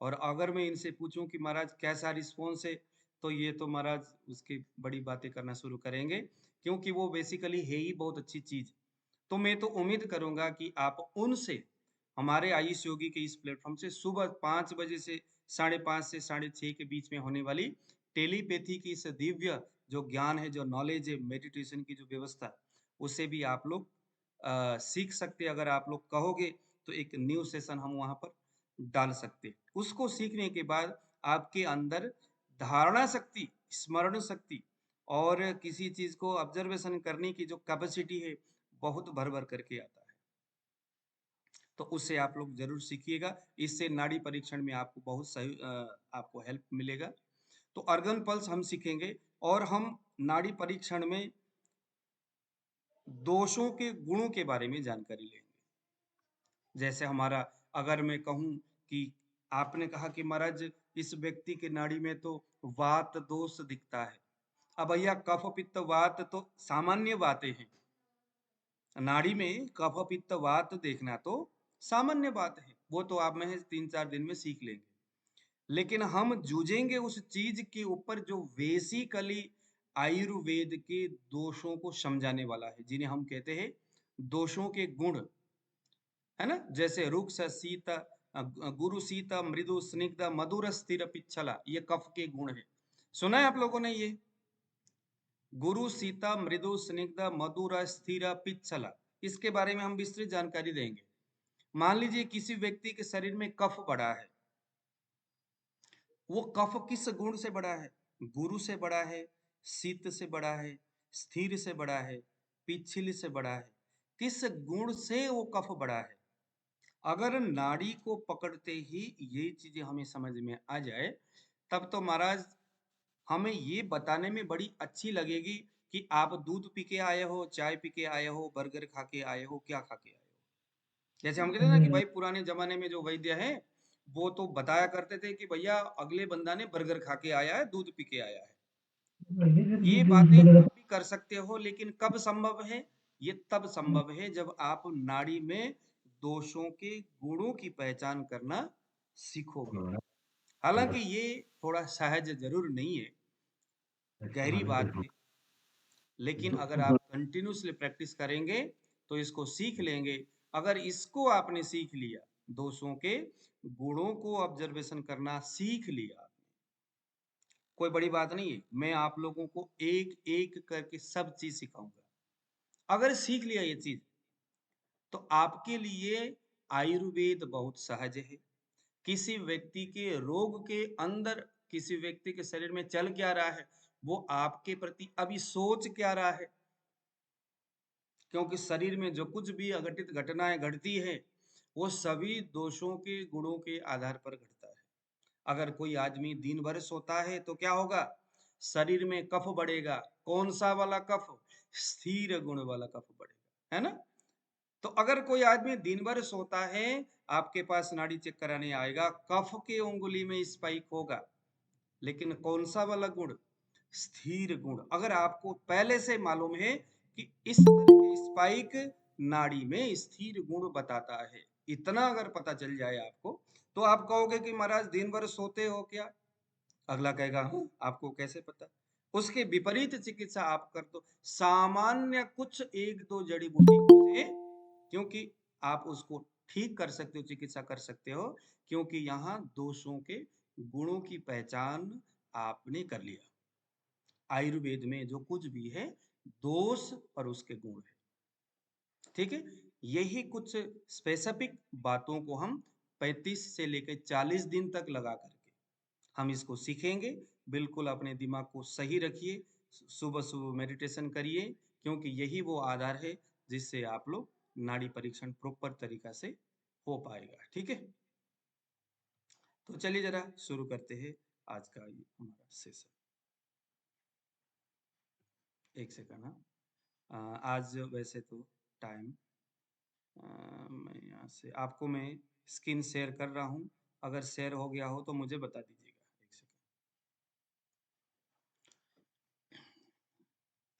और अगर मैं इनसे पूछूं कि महाराज कैसा रिस्पॉन्स है, तो ये तो महाराज उसकी बड़ी बातें करना शुरू करेंगे, क्योंकि वो बेसिकली है ही बहुत अच्छी चीज। तो मैं तो उम्मीद करूंगा कि आप उनसे, हमारे आयुष योगी के इस प्लेटफॉर्म से सुबह 5 बजे से 5:30 से 6:30 के बीच में होने वाली टेलीपैथी की इस दिव्य जो ज्ञान है, जो नॉलेज है, मेडिटेशन की जो व्यवस्था, उसे भी आप लोग सीख सकते हैं। अगर आप लोग कहोगे तो एक न्यू सेशन हम वहां पर डाल सकते हैं। उसको सीखने के बाद आपके अंदर धारणा शक्ति, स्मरण शक्ति और किसी चीज को ऑब्जर्वेशन करने की जो कैपेसिटी है, बहुत भर भर करके आता है। तो उससे आप लोग जरूर सीखिएगा। इससे नाड़ी परीक्षण में आपको बहुत सही आपको हेल्प मिलेगा। तो अर्गन पल्स हम सीखेंगे, और हम नाड़ी परीक्षण में दोषों के गुणों के बारे में जानकारी लेंगे। जैसे हमारा, अगर मैं कहूं कि आपने कहा कि महाराज इस व्यक्ति के नाड़ी में तो वात दोष दिखता है। अब भैया कफ पित्त वात तो सामान्य बातें हैं, नाड़ी में कफ पित्त वात देखना तो सामान्य बात है, वो तो आप महज 3-4 दिन में सीख लेंगे। लेकिन हम जूझेंगे उस चीज के ऊपर जो बेसिकली आयुर्वेद के दोषों को समझाने वाला है, जिन्हें हम कहते हैं दोषों के गुण, है ना। जैसे रुक्ष शीत, गुरु शीत, मृदु स्निग्ध, मधुर स्थिर पिच्छला, ये कफ के गुण है। सुना है आप लोगों ने ये? गुरु शीत, मृदु स्निग्ध, मधुर स्थिर पिच्छला, इसके बारे में हम विस्तृत जानकारी देंगे। मान लीजिए किसी व्यक्ति के शरीर में कफ बढ़ा है, वो कफ किस गुण से बढ़ा है? गुरु से बढ़ा है, शीत से बढ़ा है, स्थिर से बढ़ा है, पिछिल से बढ़ा है। किस गुण से वो कफ बढ़ा है? अगर नाड़ी को पकड़ते ही ये चीजें हमें समझ में आ जाए, तब तो महाराज हमें ये बताने में बड़ी अच्छी लगेगी कि आप दूध पी के आए हो, चाय पी के आए हो, बर्गर खा के आए हो, क्या खा के आए हो। जैसे हम कहते हैं ना कि भाई पुराने जमाने में जो वैद्य है, वो तो बताया करते थे कि भैया अगले बंदा ने बर्गर खा के आया है, दूध पी के आया है। ये बातें आप भी कर सकते हो, लेकिन कब संभव है? ये तब संभव है जब आप नाड़ी में दोषों के गुणों की पहचान करना सीखोगे। हालांकि ये थोड़ा सहज जरूर नहीं है, गहरी बात है, लेकिन अगर आप कंटिन्यूसली प्रैक्टिस करेंगे तो इसको सीख लेंगे। अगर इसको आपने सीख लिया, दोषों के गुणों को ऑब्जर्वेशन करना सीख लिया, कोई बड़ी बात नहीं है, मैं आप लोगों को एक एक करके सब चीज सिखाऊंगा। अगर सीख लिया ये चीज, तो आपके लिए आयुर्वेद बहुत सहज है। किसी व्यक्ति के रोग के अंदर, किसी व्यक्ति के शरीर में चल क्या रहा है, वो आपके प्रति अभी सोच क्या रहा है, क्योंकि शरीर में जो कुछ भी अघटित घटनाएं घटती है, वो सभी दोषों के गुणों के आधार पर घटता है। अगर कोई आदमी दिन भर सोता है तो क्या होगा? शरीर में कफ बढ़ेगा। कौन सा वाला कफ? स्थिर गुण वाला कफ बढ़ेगा, है ना? तो अगर कोई आदमी दिन भर सोता है, आपके पास नाड़ी चेक कराने आएगा, कफ के उंगली में स्पाइक होगा, लेकिन कौन सा वाला गुण? स्थिर गुण। अगर आपको पहले से मालूम है कि इस तरह के स्पाइक नाड़ी में स्थिर गुण बताता है, इतना अगर पता चल जाए आपको, तो आप कहोगे कि महाराज दिन भर सोते हो क्या? अगला कहेगा हाँ, आपको कैसे पता? उसके विपरीत चिकित्सा आप कर दो, सामान्य कुछ एक दो जड़ी बूटी से, क्योंकि आप उसको ठीक कर सकते हो, चिकित्सा कर सकते हो, क्योंकि यहाँ दोषों के गुणों की पहचान आपने कर लिया। आयुर्वेद में जो कुछ भी है, दोष और उसके गुण है, ठीक है? यही कुछ स्पेसिफिक बातों को हम 35 से लेकर 40 दिन तक लगा करके हम इसको सीखेंगे। बिल्कुल अपने दिमाग को सही रखिए, सुबह सुबह मेडिटेशन करिए, क्योंकि यही वो आधार है जिससे आप लोग नाड़ी परीक्षण प्रॉपर तरीका से हो पाएगा, ठीक है? तो चलिए जरा शुरू करते हैं आज का ये हमारा सेशन। एक सेकंड। हाँ, आज वैसे तो टाइम, मैं यहाँ से आपको मैं स्क्रीन शेयर कर रहा हूँ, अगर शेयर हो गया हो तो मुझे बता दीजिएगा। एक सेकंड,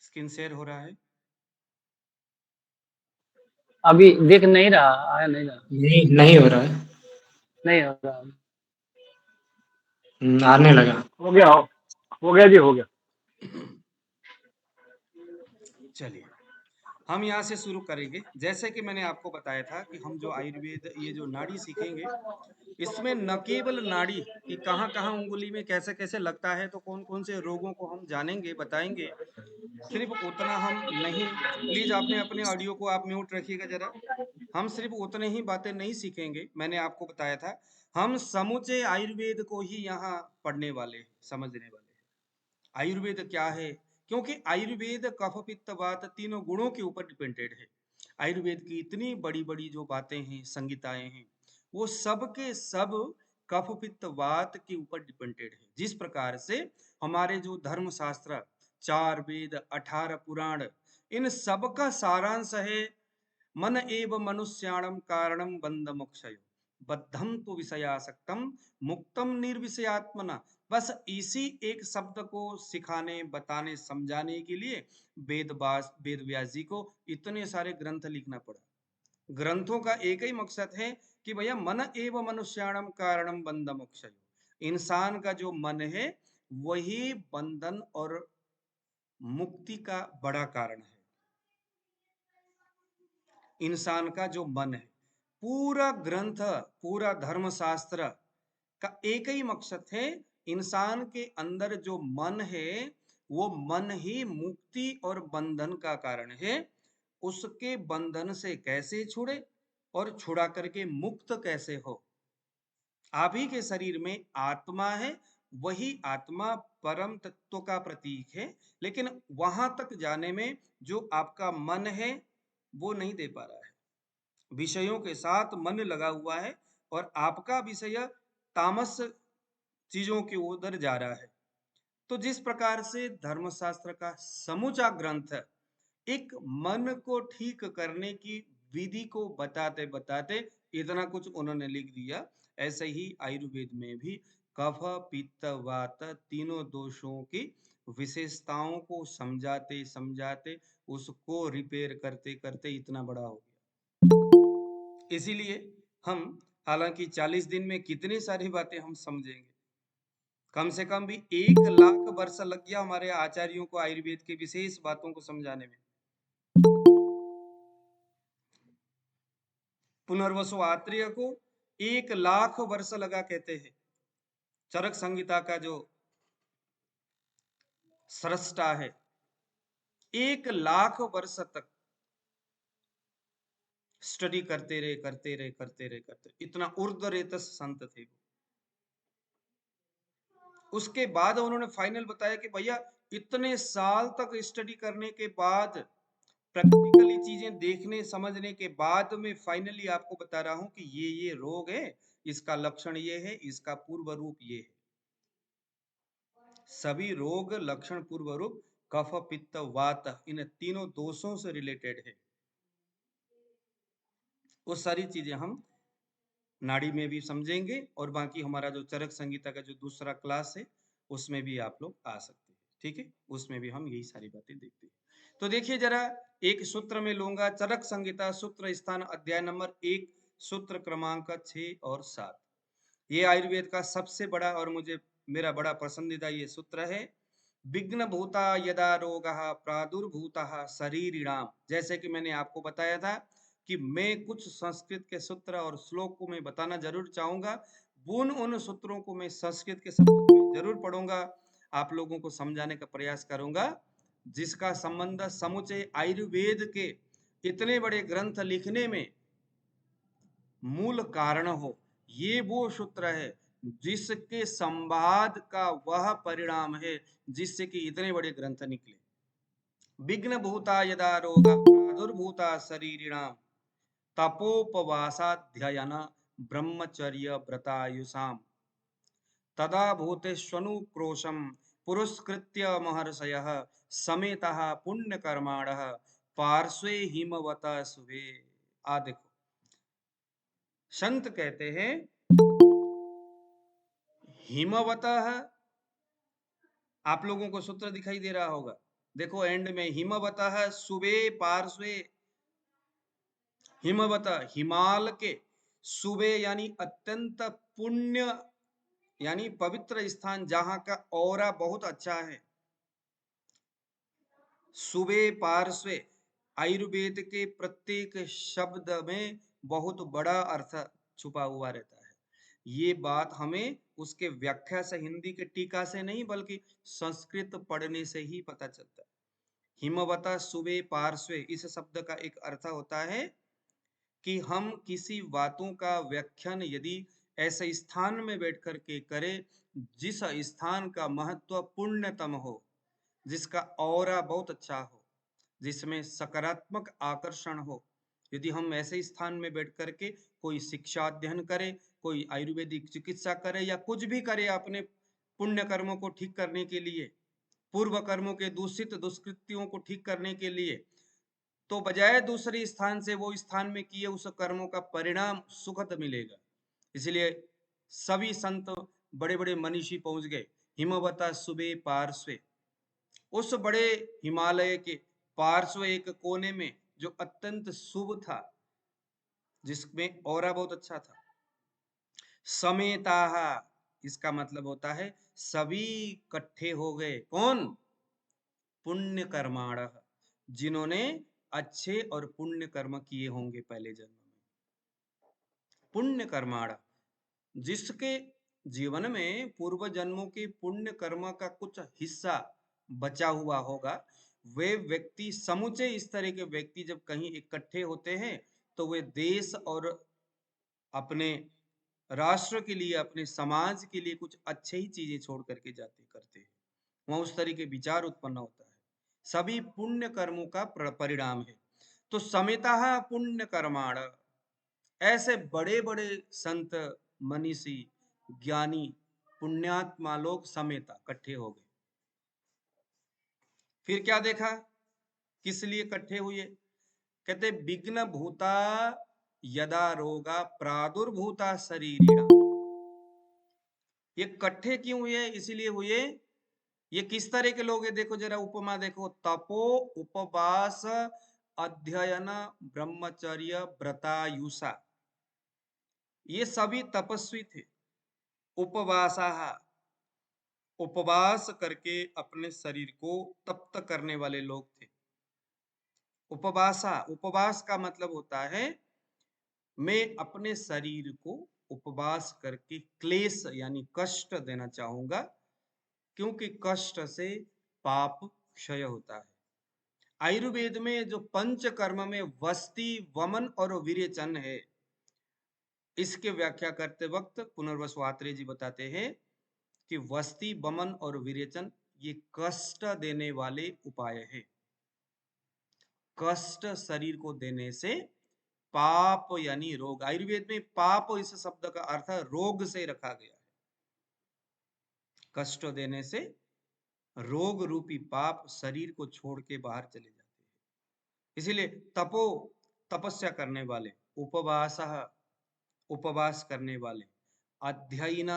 स्क्रीन शेयर हो रहा है? अभी देख नहीं रहा, आया नहीं रहा, नहीं हो रहा है। नहीं हो रहा। आने लगा। हो गया जी, हो गया। चलिए हम यहाँ से शुरू करेंगे। जैसे कि मैंने आपको बताया था कि हम जो आयुर्वेद, ये जो नाड़ी सीखेंगे, इसमें न केवल नाड़ी कि कहाँ कहाँ उंगली में कैसे कैसे लगता है, तो कौन कौन से रोगों को हम जानेंगे, बताएंगे, सिर्फ उतना हम नहीं। प्लीज आपने अपने ऑडियो को आप म्यूट रखिएगा जरा। हम सिर्फ उतने ही बातें नहीं सीखेंगे, मैंने आपको बताया था, हम समूचे आयुर्वेद को ही यहाँ पढ़ने वाले, समझने वाले। आयुर्वेद क्या है? क्योंकि आयुर्वेद कफ पित्त वात तीनों गुणों के ऊपर डिपेंडेड है। आयुर्वेद की इतनी बड़ी बड़ी जो बातें हैं, संहिताएं हैं, वो सब के सब कफ पित्त वात के ऊपर डिपेंडेड है। जिस प्रकार से हमारे जो धर्म शास्त्र, 4 वेद, 18 पुराण, इन सब का सारांश है मन एव मनुष्याणम कारणम बंध मोक्षय, बद्धम तो विषयासक्तम मुक्तम निर्विषयात्मना। बस इसी एक शब्द को सिखाने, बताने, समझाने के लिए वेद व्यास जी को इतने सारे ग्रंथ लिखना पड़ा। ग्रंथों का एक ही मकसद है कि भैया मन एव मनुष्याणम कारणम बंध मोक्षय, इंसान का जो मन है वही बंधन और मुक्ति का बड़ा कारण है। इंसान का जो मन है, पूरा ग्रंथ, पूरा धर्मशास्त्र का एक ही मकसद है, इंसान के अंदर जो मन है, वो मन ही मुक्ति और बंधन का कारण है। उसके बंधन से कैसे छुड़े और छुड़ा करके मुक्त कैसे हो। आप ही के शरीर में आत्मा है, वही आत्मा परम तत्व का प्रतीक है, लेकिन वहां तक जाने में जो आपका मन है वो नहीं दे पा रहा है, विषयों के साथ मन लगा हुआ है, और आपका विषय तामस चीजों के उधर जा रहा है। तो जिस प्रकार से धर्मशास्त्र का समूचा ग्रंथ एक मन को ठीक करने की विधि को बताते बताते इतना कुछ उन्होंने लिख दिया। ऐसे ही आयुर्वेद में भी कफ पित्त वात तीनों दोषों की विशेषताओं को समझाते समझाते उसको रिपेयर करते करते इतना बड़ा हो गया। इसीलिए हम, हालांकि 40 दिन में कितनी सारी बातें हम समझेंगे, कम से कम भी 1 लाख वर्ष लग गया हमारे आचार्यों को आयुर्वेद की विशेष बातों को समझाने में। पुनर्वसु आत्रेय को 1 लाख वर्ष लगा कहते हैं। चरक संहिता का जो सृष्टा है, 1 लाख वर्ष तक स्टडी करते रहे करते रहे करते रहे करते, इतना ऊर्ध्वरेतस संत थे वो। उसके बाद उन्होंने फाइनल बताया कि भैया इतने साल तक स्टडी करने के बाद, प्रैक्टिकली चीजें देखने समझने के बाद में फाइनली आपको बता रहा हूं कि ये रोग है, इसका लक्षण ये है, इसका पूर्व रूप ये है। सभी रोग लक्षण पूर्व रूप कफ पित्त वात इन तीनों दोषों से रिलेटेड है। वो सारी चीजें हम नाड़ी में भी समझेंगे और बाकी हमारा जो चरक संहिता का जो दूसरा क्लास है उसमें भी आप लोग आ सकते हैं, ठीक है, उसमें भी हम यही सारी बातें देखते हैं। तो देखिए जरा, एक सूत्र में लूंगा, चरक संहिता सूत्र स्थान अध्याय नंबर 1 सूत्र क्रमांक 6 और 7। ये आयुर्वेद का सबसे बड़ा और मुझे मेरा बड़ा पसंदीदा ये सूत्र है। विघ्न भूता यदा रोगः प्रादुर्भूतः शरीरिणाम। जैसे कि मैंने आपको बताया था कि मैं कुछ संस्कृत के सूत्र और श्लोक को मैं बताना जरूर चाहूंगा। उन सूत्रों को मैं संस्कृत के शब्द में जरूर पढ़ूंगा, आप लोगों को समझाने का प्रयास करूंगा, जिसका संबंध समुचे आयुर्वेद के इतने बड़े ग्रंथ लिखने में मूल कारण हो। ये वो सूत्र है जिसके संवाद का वह परिणाम है जिससे कि इतने बड़े ग्रंथ निकले। विघ्न भूता यदा रोग प्रादुर्भूता शरीरिणाम तपोपवासाध्ययन ब्रह्मचर्य व्रतायुषाम तदा भूतेष्वनुक्रोशम पुरस्कृत्य महर्षयः समेतः पुण्यकर्माणः पार्श्वे हिमवत शुभे। आ देखो, संत कहते हैं हिमवतः, आप लोगों को सूत्र दिखाई दे रहा होगा, देखो एंड में हिमवतः शुभे पार्श्वे। हिमवत हिमाल के, शुभे यानी अत्यंत पुण्य यानी पवित्र स्थान जहां का औरा बहुत अच्छा है। शुभे पार्श्वे, आयुर्वेद के प्रत्येक शब्द में बहुत बड़ा अर्थ छुपा हुआ रहता है। ये बात हमें उसके व्याख्या से, हिंदी के टीका से नहीं बल्कि संस्कृत पढ़ने से ही पता चलता है। हिमवता शुभे पार्श्वे, इस शब्द का एक अर्थ होता है कि हम किसी बातों का व्याख्यान यदि ऐसे स्थान में बैठ कर के करें जिस स्थान का महत्व पुण्यतम हो, जिसका औरा बहुत अच्छा हो, जिसमें सकारात्मक आकर्षण हो। यदि हम ऐसे स्थान में बैठ करके कोई शिक्षा अध्ययन करे, कोई आयुर्वेदिक चिकित्सा करे या कुछ भी करे अपने पुण्य कर्मों को ठीक करने के लिए, पूर्व कर्मों के दूषित दुष्कृत्यों को ठीक करने के लिए, तो बजाय दूसरे स्थान से वो स्थान में किए उस कर्मों का परिणाम सुखद मिलेगा। इसलिए सभी संत, बड़े बड़े मनीषी पहुंच गए हिमवता सुबे पार्श्वे, उस बड़े हिमालय के पार्श्व एक कोने में जो अत्यंत शुभ था, जिसमें औरा बहुत अच्छा था। समेताः, इसका मतलब होता है सभी इकट्ठे हो गए। कौन? पुण्य कर्माण, जिन्होंने अच्छे और पुण्य कर्म किए होंगे पहले जन्म में। पुण्य कर्माण, जिसके जीवन में पूर्व जन्मों के पुण्य कर्म का कुछ हिस्सा बचा हुआ होगा, वे व्यक्ति, समुचे इस तरह के व्यक्ति जब कहीं इकट्ठे होते हैं तो वे देश और अपने राष्ट्र के लिए, अपने समाज के लिए कुछ अच्छे ही चीजें छोड़ करके जाते करते हैं। वहां उस तरह के विचार उत्पन्न होता है। सभी पुण्य कर्मों का परिणाम है। तो समेतः पुण्य कर्माण, ऐसे बड़े बड़े संत, मनीषी, ज्ञानी, पुण्यात्मा लोग समेता इकट्ठे हो गए। फिर क्या देखा, किस लिए इकट्ठे हुए? कहते विघ्न भूता यदा रोगा प्रादुर्भूता शरीरिणा। ये इकट्ठे क्यों हुए? इसीलिए हुए, ये किस तरह के लोग हैं? देखो जरा उपमा देखो, तपो उपवास अध्ययन ब्रह्मचर्य व्रतायुषा, ये सभी तपस्वी थे। उपवासाहा, उपवास करके अपने शरीर को तप्त करने वाले लोग थे। उपवासा, उपवास का मतलब होता है मैं अपने शरीर को उपवास करके क्लेश यानी कष्ट देना चाहूंगा, क्योंकि कष्ट से पाप क्षय होता है। आयुर्वेद में जो पंच कर्म में वस्ति, वमन और विरेचन है, इसके व्याख्या करते वक्त पुनर्वसु आत्रेय जी बताते हैं कि वस्ति, वमन और विरेचन ये कष्ट देने वाले उपाय है। कष्ट शरीर को देने से पाप यानी रोग, आयुर्वेद में पाप इस शब्द का अर्थ रोग से रखा गया है। कष्ट देने से रोग रूपी पाप शरीर को छोड़ के बाहर चले जाते हैं। इसीलिए तपो, तपस्या करने वाले, उपवास, उपवास करने वाले, अध्ययन,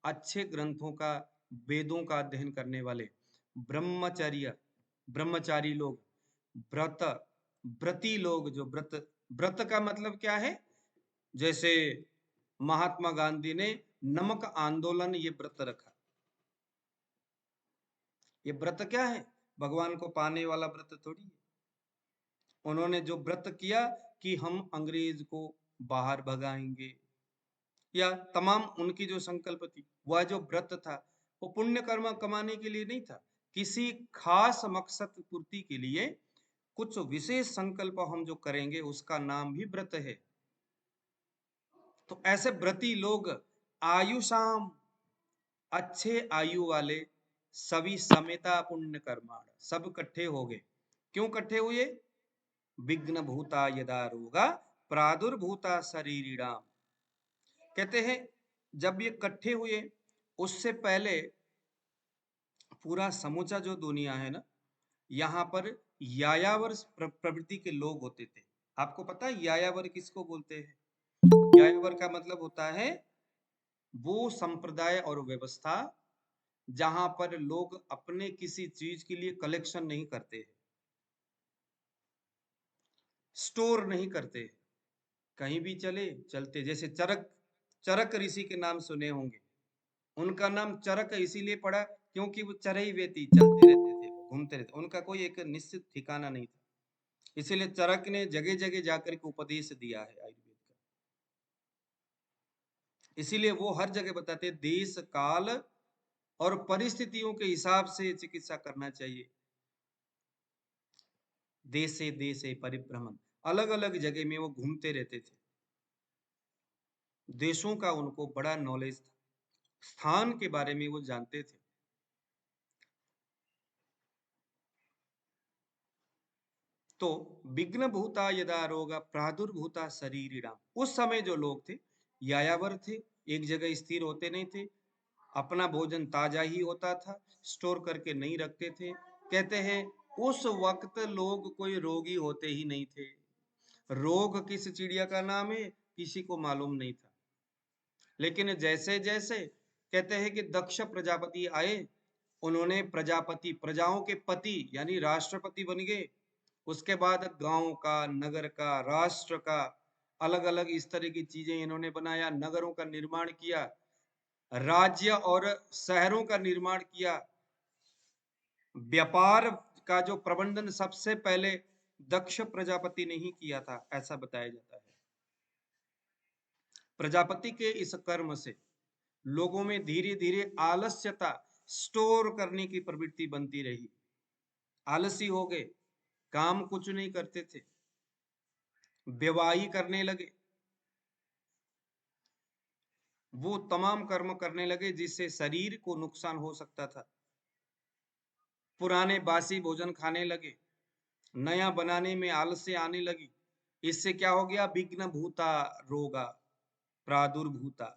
अच्छे ग्रंथों का, वेदों का अध्ययन करने वाले, ब्रह्मचर्य, ब्रह्मचारी लोग, व्रत, व्रती लोग, जो व्रत, व्रत का मतलब क्या है? जैसे महात्मा गांधी ने नमक आंदोलन ये व्रत रखा। ये व्रत क्या है? भगवान को पाने वाला व्रत थोड़ी है। उन्होंने जो व्रत किया कि हम अंग्रेज को बाहर भगाएंगे, या तमाम उनकी जो संकल्प थी, वह जो व्रत था वो पुण्य कर्म कमाने के लिए नहीं था, किसी खास मकसद पूर्ति के लिए कुछ विशेष संकल्प हम जो करेंगे उसका नाम भी व्रत है। तो ऐसे व्रती लोग आयुषाम, अच्छे आयु वाले, सभी समेता पुण्य कर्माण, सब इकट्ठे हो गए। क्यों इकट्ठे हुए? विघ्न भूता यदा रोगा प्रादुर्भूता शरीरिणाम। कहते हैं जब ये इकट्ठे हुए, उससे पहले पूरा समूचा जो दुनिया है ना, यहाँ पर यायावर प्रवृत्ति के लोग होते थे। आपको पता है यायावर किसको बोलते हैं? यायावर का मतलब होता है वो संप्रदाय और व्यवस्था जहां पर लोग अपने किसी चीज के लिए कलेक्शन नहीं करते, स्टोर नहीं करते, कहीं भी चले चलते। जैसे चरक, चरक ऋषि के नाम सुने होंगे। उनका नाम चरक इसीलिए पड़ा क्योंकि वो चरई वेती, चलते रहते थे, घूमते रहते, उनका कोई एक निश्चित ठिकाना नहीं था। इसीलिए चरक ने जगह जगह जाकर के उपदेश दिया है आयुर्वेद का। इसीलिए वो हर जगह बताते देश काल और परिस्थितियों के हिसाब से चिकित्सा करना चाहिए। देशे देशे परिभ्रमण, अलग अलग जगह में वो घूमते रहते थे। देशों का उनको बड़ा नॉलेज था, स्थान के बारे में वो जानते थे। तो विघ्न भूता यदा रोगा प्रादुर्भूता शरीरिणाम, उस समय जो लोग थे यायावर थे, एक जगह स्थिर होते नहीं थे, अपना भोजन ताजा ही होता था, स्टोर करके नहीं रखते थे। कहते हैं उस वक्त लोग कोई रोगी होते ही नहीं थे। रोग किस चिड़िया का नाम है किसी को मालूम नहीं था। लेकिन जैसे जैसे कहते हैं कि दक्ष प्रजापति आए, उन्होंने प्रजापति, प्रजाओं के पति यानी राष्ट्रपति बन गए। उसके बाद गांव का, नगर का, राष्ट्र का, अलग अलग इस तरह की चीजें इन्होंने बनाया, नगरों का निर्माण किया, राज्य और शहरों का निर्माण किया। व्यापार का जो प्रबंधन सबसे पहले दक्ष प्रजापति ने ही किया था, ऐसा बताया जाता है। प्रजापति के इस कर्म से लोगों में धीरे धीरे आलस्यता, स्टोर करने की प्रवृत्ति बनती रही। आलसी हो गए, काम कुछ नहीं करते थे, बेवाही करने लगे, वो तमाम कर्म करने लगे जिससे शरीर को नुकसान हो सकता था। पुराने बासी भोजन खाने लगे, नया बनाने में आलस्य आने लगी। इससे क्या हो गया? विघ्न भूता रोगा प्रादुर्भूता,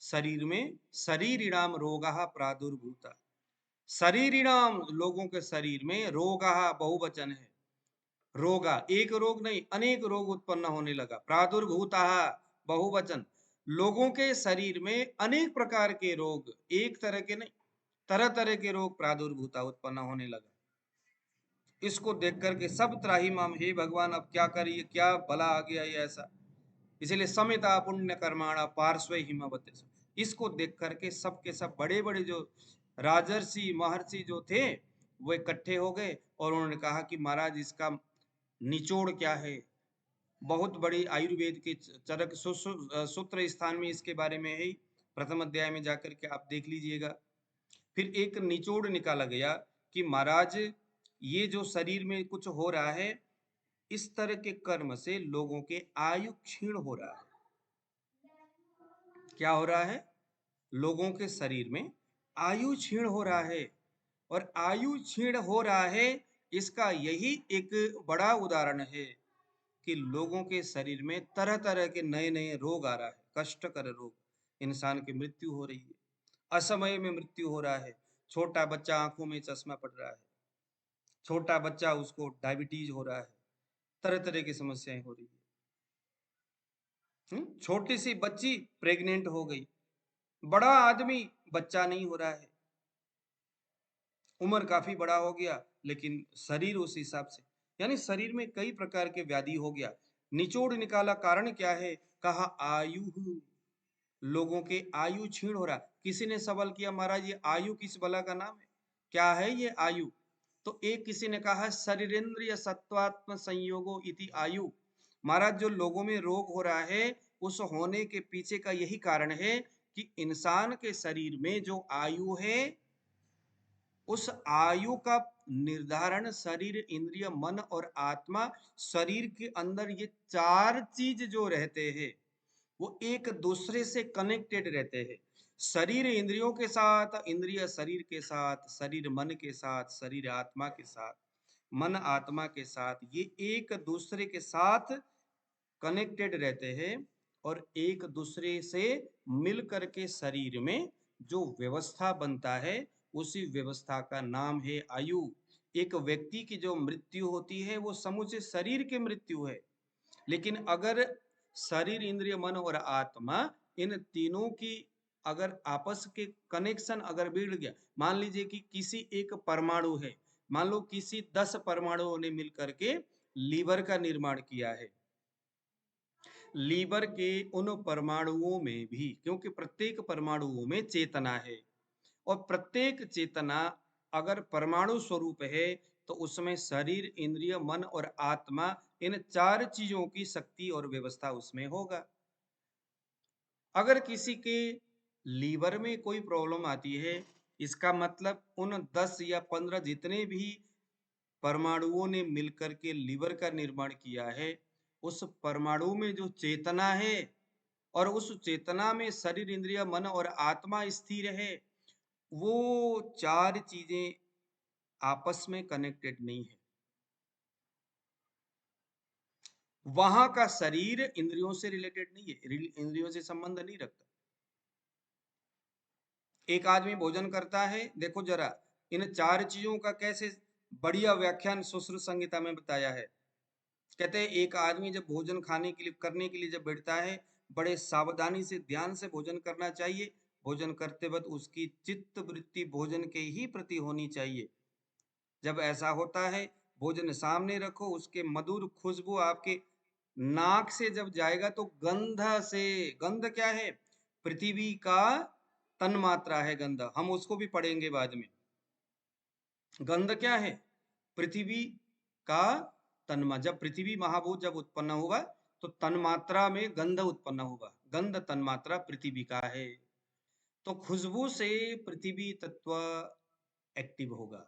शरीर में शरीरिणाम रोगा प्रादुर्भूता, शरीरिणाम लोगों के शरीर में, रोगा बहुवचन है, रोगा, एक रोग नहीं अनेक रोग उत्पन्न होने लगा। प्रादुर्भूता बहुवचन, लोगों के शरीर में अनेक प्रकार के रोग, एक तरह के नहीं, तरह तरह के रोग प्रादुर्भूता उत्पन्न होने लगा। इसको देख करके सब त्राहिमाम, हे भगवान अब क्या करिए, क्या भला आ गया ये ऐसा। इसीलिए समिता पुण्य कर्माणा पार्श्व हिमवत, इसको देख करके सब के सब बड़े बड़े जो राजर्षि महर्षि जो थे वो इकट्ठे हो गए और उन्होंने कहा कि महाराज इसका निचोड़ क्या है। बहुत बड़ी आयुर्वेद के चरक सूत्र स्थान में इसके बारे में है, प्रथम अध्याय में जाकर के आप देख लीजिएगा। फिर एक निचोड़ निकाला गया कि महाराज ये जो शरीर में कुछ हो रहा है, इस तरह के कर्म से लोगों के आयु क्षीण हो रहा है। क्या हो रहा है? लोगों के शरीर में आयु क्षीण हो रहा है। और आयु क्षीण हो रहा है, इसका यही एक बड़ा उदाहरण है कि लोगों के शरीर में तरह तरह के नए नए रोग आ रहा है, कष्टकर रोग। इंसान की मृत्यु हो रही है, असमय में मृत्यु हो रहा है। छोटा बच्चा आंखों में चश्मा पड़ रहा है, छोटा बच्चा उसको डायबिटीज हो रहा है, तरह तरह की समस्याएं हो रही है। छोटी सी बच्ची प्रेग्नेंट हो गई, बड़ा आदमी बच्चा नहीं हो रहा है, उम्र काफी बड़ा हो गया लेकिन शरीर उस हिसाब से, यानी शरीर में कई प्रकार के व्याधि हो गया। निचोड़ निकाला, कारण क्या है? कहा आयु, लोगों के आयु क्षीण हो रहा। किसी ने सवाल किया महाराज ये आयु किस बला का नाम है, क्या है ये आयु? तो एक किसी ने कहा शरीरेंद्रिय सत्वात्म संयोगो इति आयु। महाराज जो लोगों में रोग हो रहा है उस होने के पीछे का यही कारण है कि इंसान के शरीर में जो आयु है उस आयु का निर्धारण शरीर, इंद्रिय, मन और आत्मा, शरीर के अंदर ये चार चीज जो रहते हैं वो एक दूसरे से कनेक्टेड रहते हैं। शरीर इंद्रियों के साथ, इंद्रिय शरीर के साथ, शरीर मन के साथ, शरीर आत्मा के साथ, मन आत्मा के साथ, ये एक दूसरे के साथ कनेक्टेड रहते हैं। और एक दूसरे से मिल करके शरीर में जो व्यवस्था बनता है उसी व्यवस्था का नाम है आयु। एक व्यक्ति की जो मृत्यु होती है वो समूचे शरीर की मृत्यु है, लेकिन अगर शरीर, इंद्रिय, मन और आत्मा इन तीनों की अगर आपस के कनेक्शन अगर बिगड़ गया, मान लीजिए कि किसी एक परमाणु है, मान लो किसी 10 परमाणुओं ने मिलकर के लीवर का निर्माण किया है। लीवर के उन परमाणुओं में भी, क्योंकि प्रत्येक परमाणुओं में चेतना है और प्रत्येक चेतना अगर परमाणु स्वरूप है तो उसमें शरीर, इंद्रिय, मन और आत्मा, इन चार चीजों की शक्ति और व्यवस्था उसमें होगा। अगर किसी के लीवर में कोई प्रॉब्लम आती है, इसका मतलब उन 10 या 15 जितने भी परमाणुओं ने मिलकर के लीवर का निर्माण किया है, उस परमाणु में जो चेतना है और उस चेतना में शरीर, इंद्रिय, मन और आत्मा स्थिर है, वो चार चीजें आपस में कनेक्टेड नहीं है। वहां का शरीर इंद्रियों से रिलेटेड नहीं है, इंद्रियों से संबंध नहीं रखता। एक आदमी भोजन करता है, देखो जरा इन चार चीजों का कैसे बढ़िया व्याख्यान सुश्रुत संहिता में बताया है। कहते हैं एक आदमी जब भोजन खाने के लिए, करने के लिए जब बैठता है, बड़े सावधानी से, ध्यान से भोजन करना चाहिए। भोजन करते वक्त उसकी चित्त वृत्ति भोजन के ही प्रति होनी चाहिए। जब ऐसा होता है, भोजन सामने रखो, उसके मधुर खुशबू आपके नाक से जब जाएगा तो गंध से, गंध क्या है? पृथ्वी का तन्मात्रा है गंध, हम उसको भी पढ़ेंगे बाद में। गंध क्या है? पृथ्वी का तन्मा, जब पृथ्वी महाभूत जब उत्पन्न होगा तो तन्मात्रा में गंध उत्पन्न होगा, गंध तन्मात्रा पृथ्वी का है। तो खुशबू से पृथ्वी तत्व एक्टिव होगा,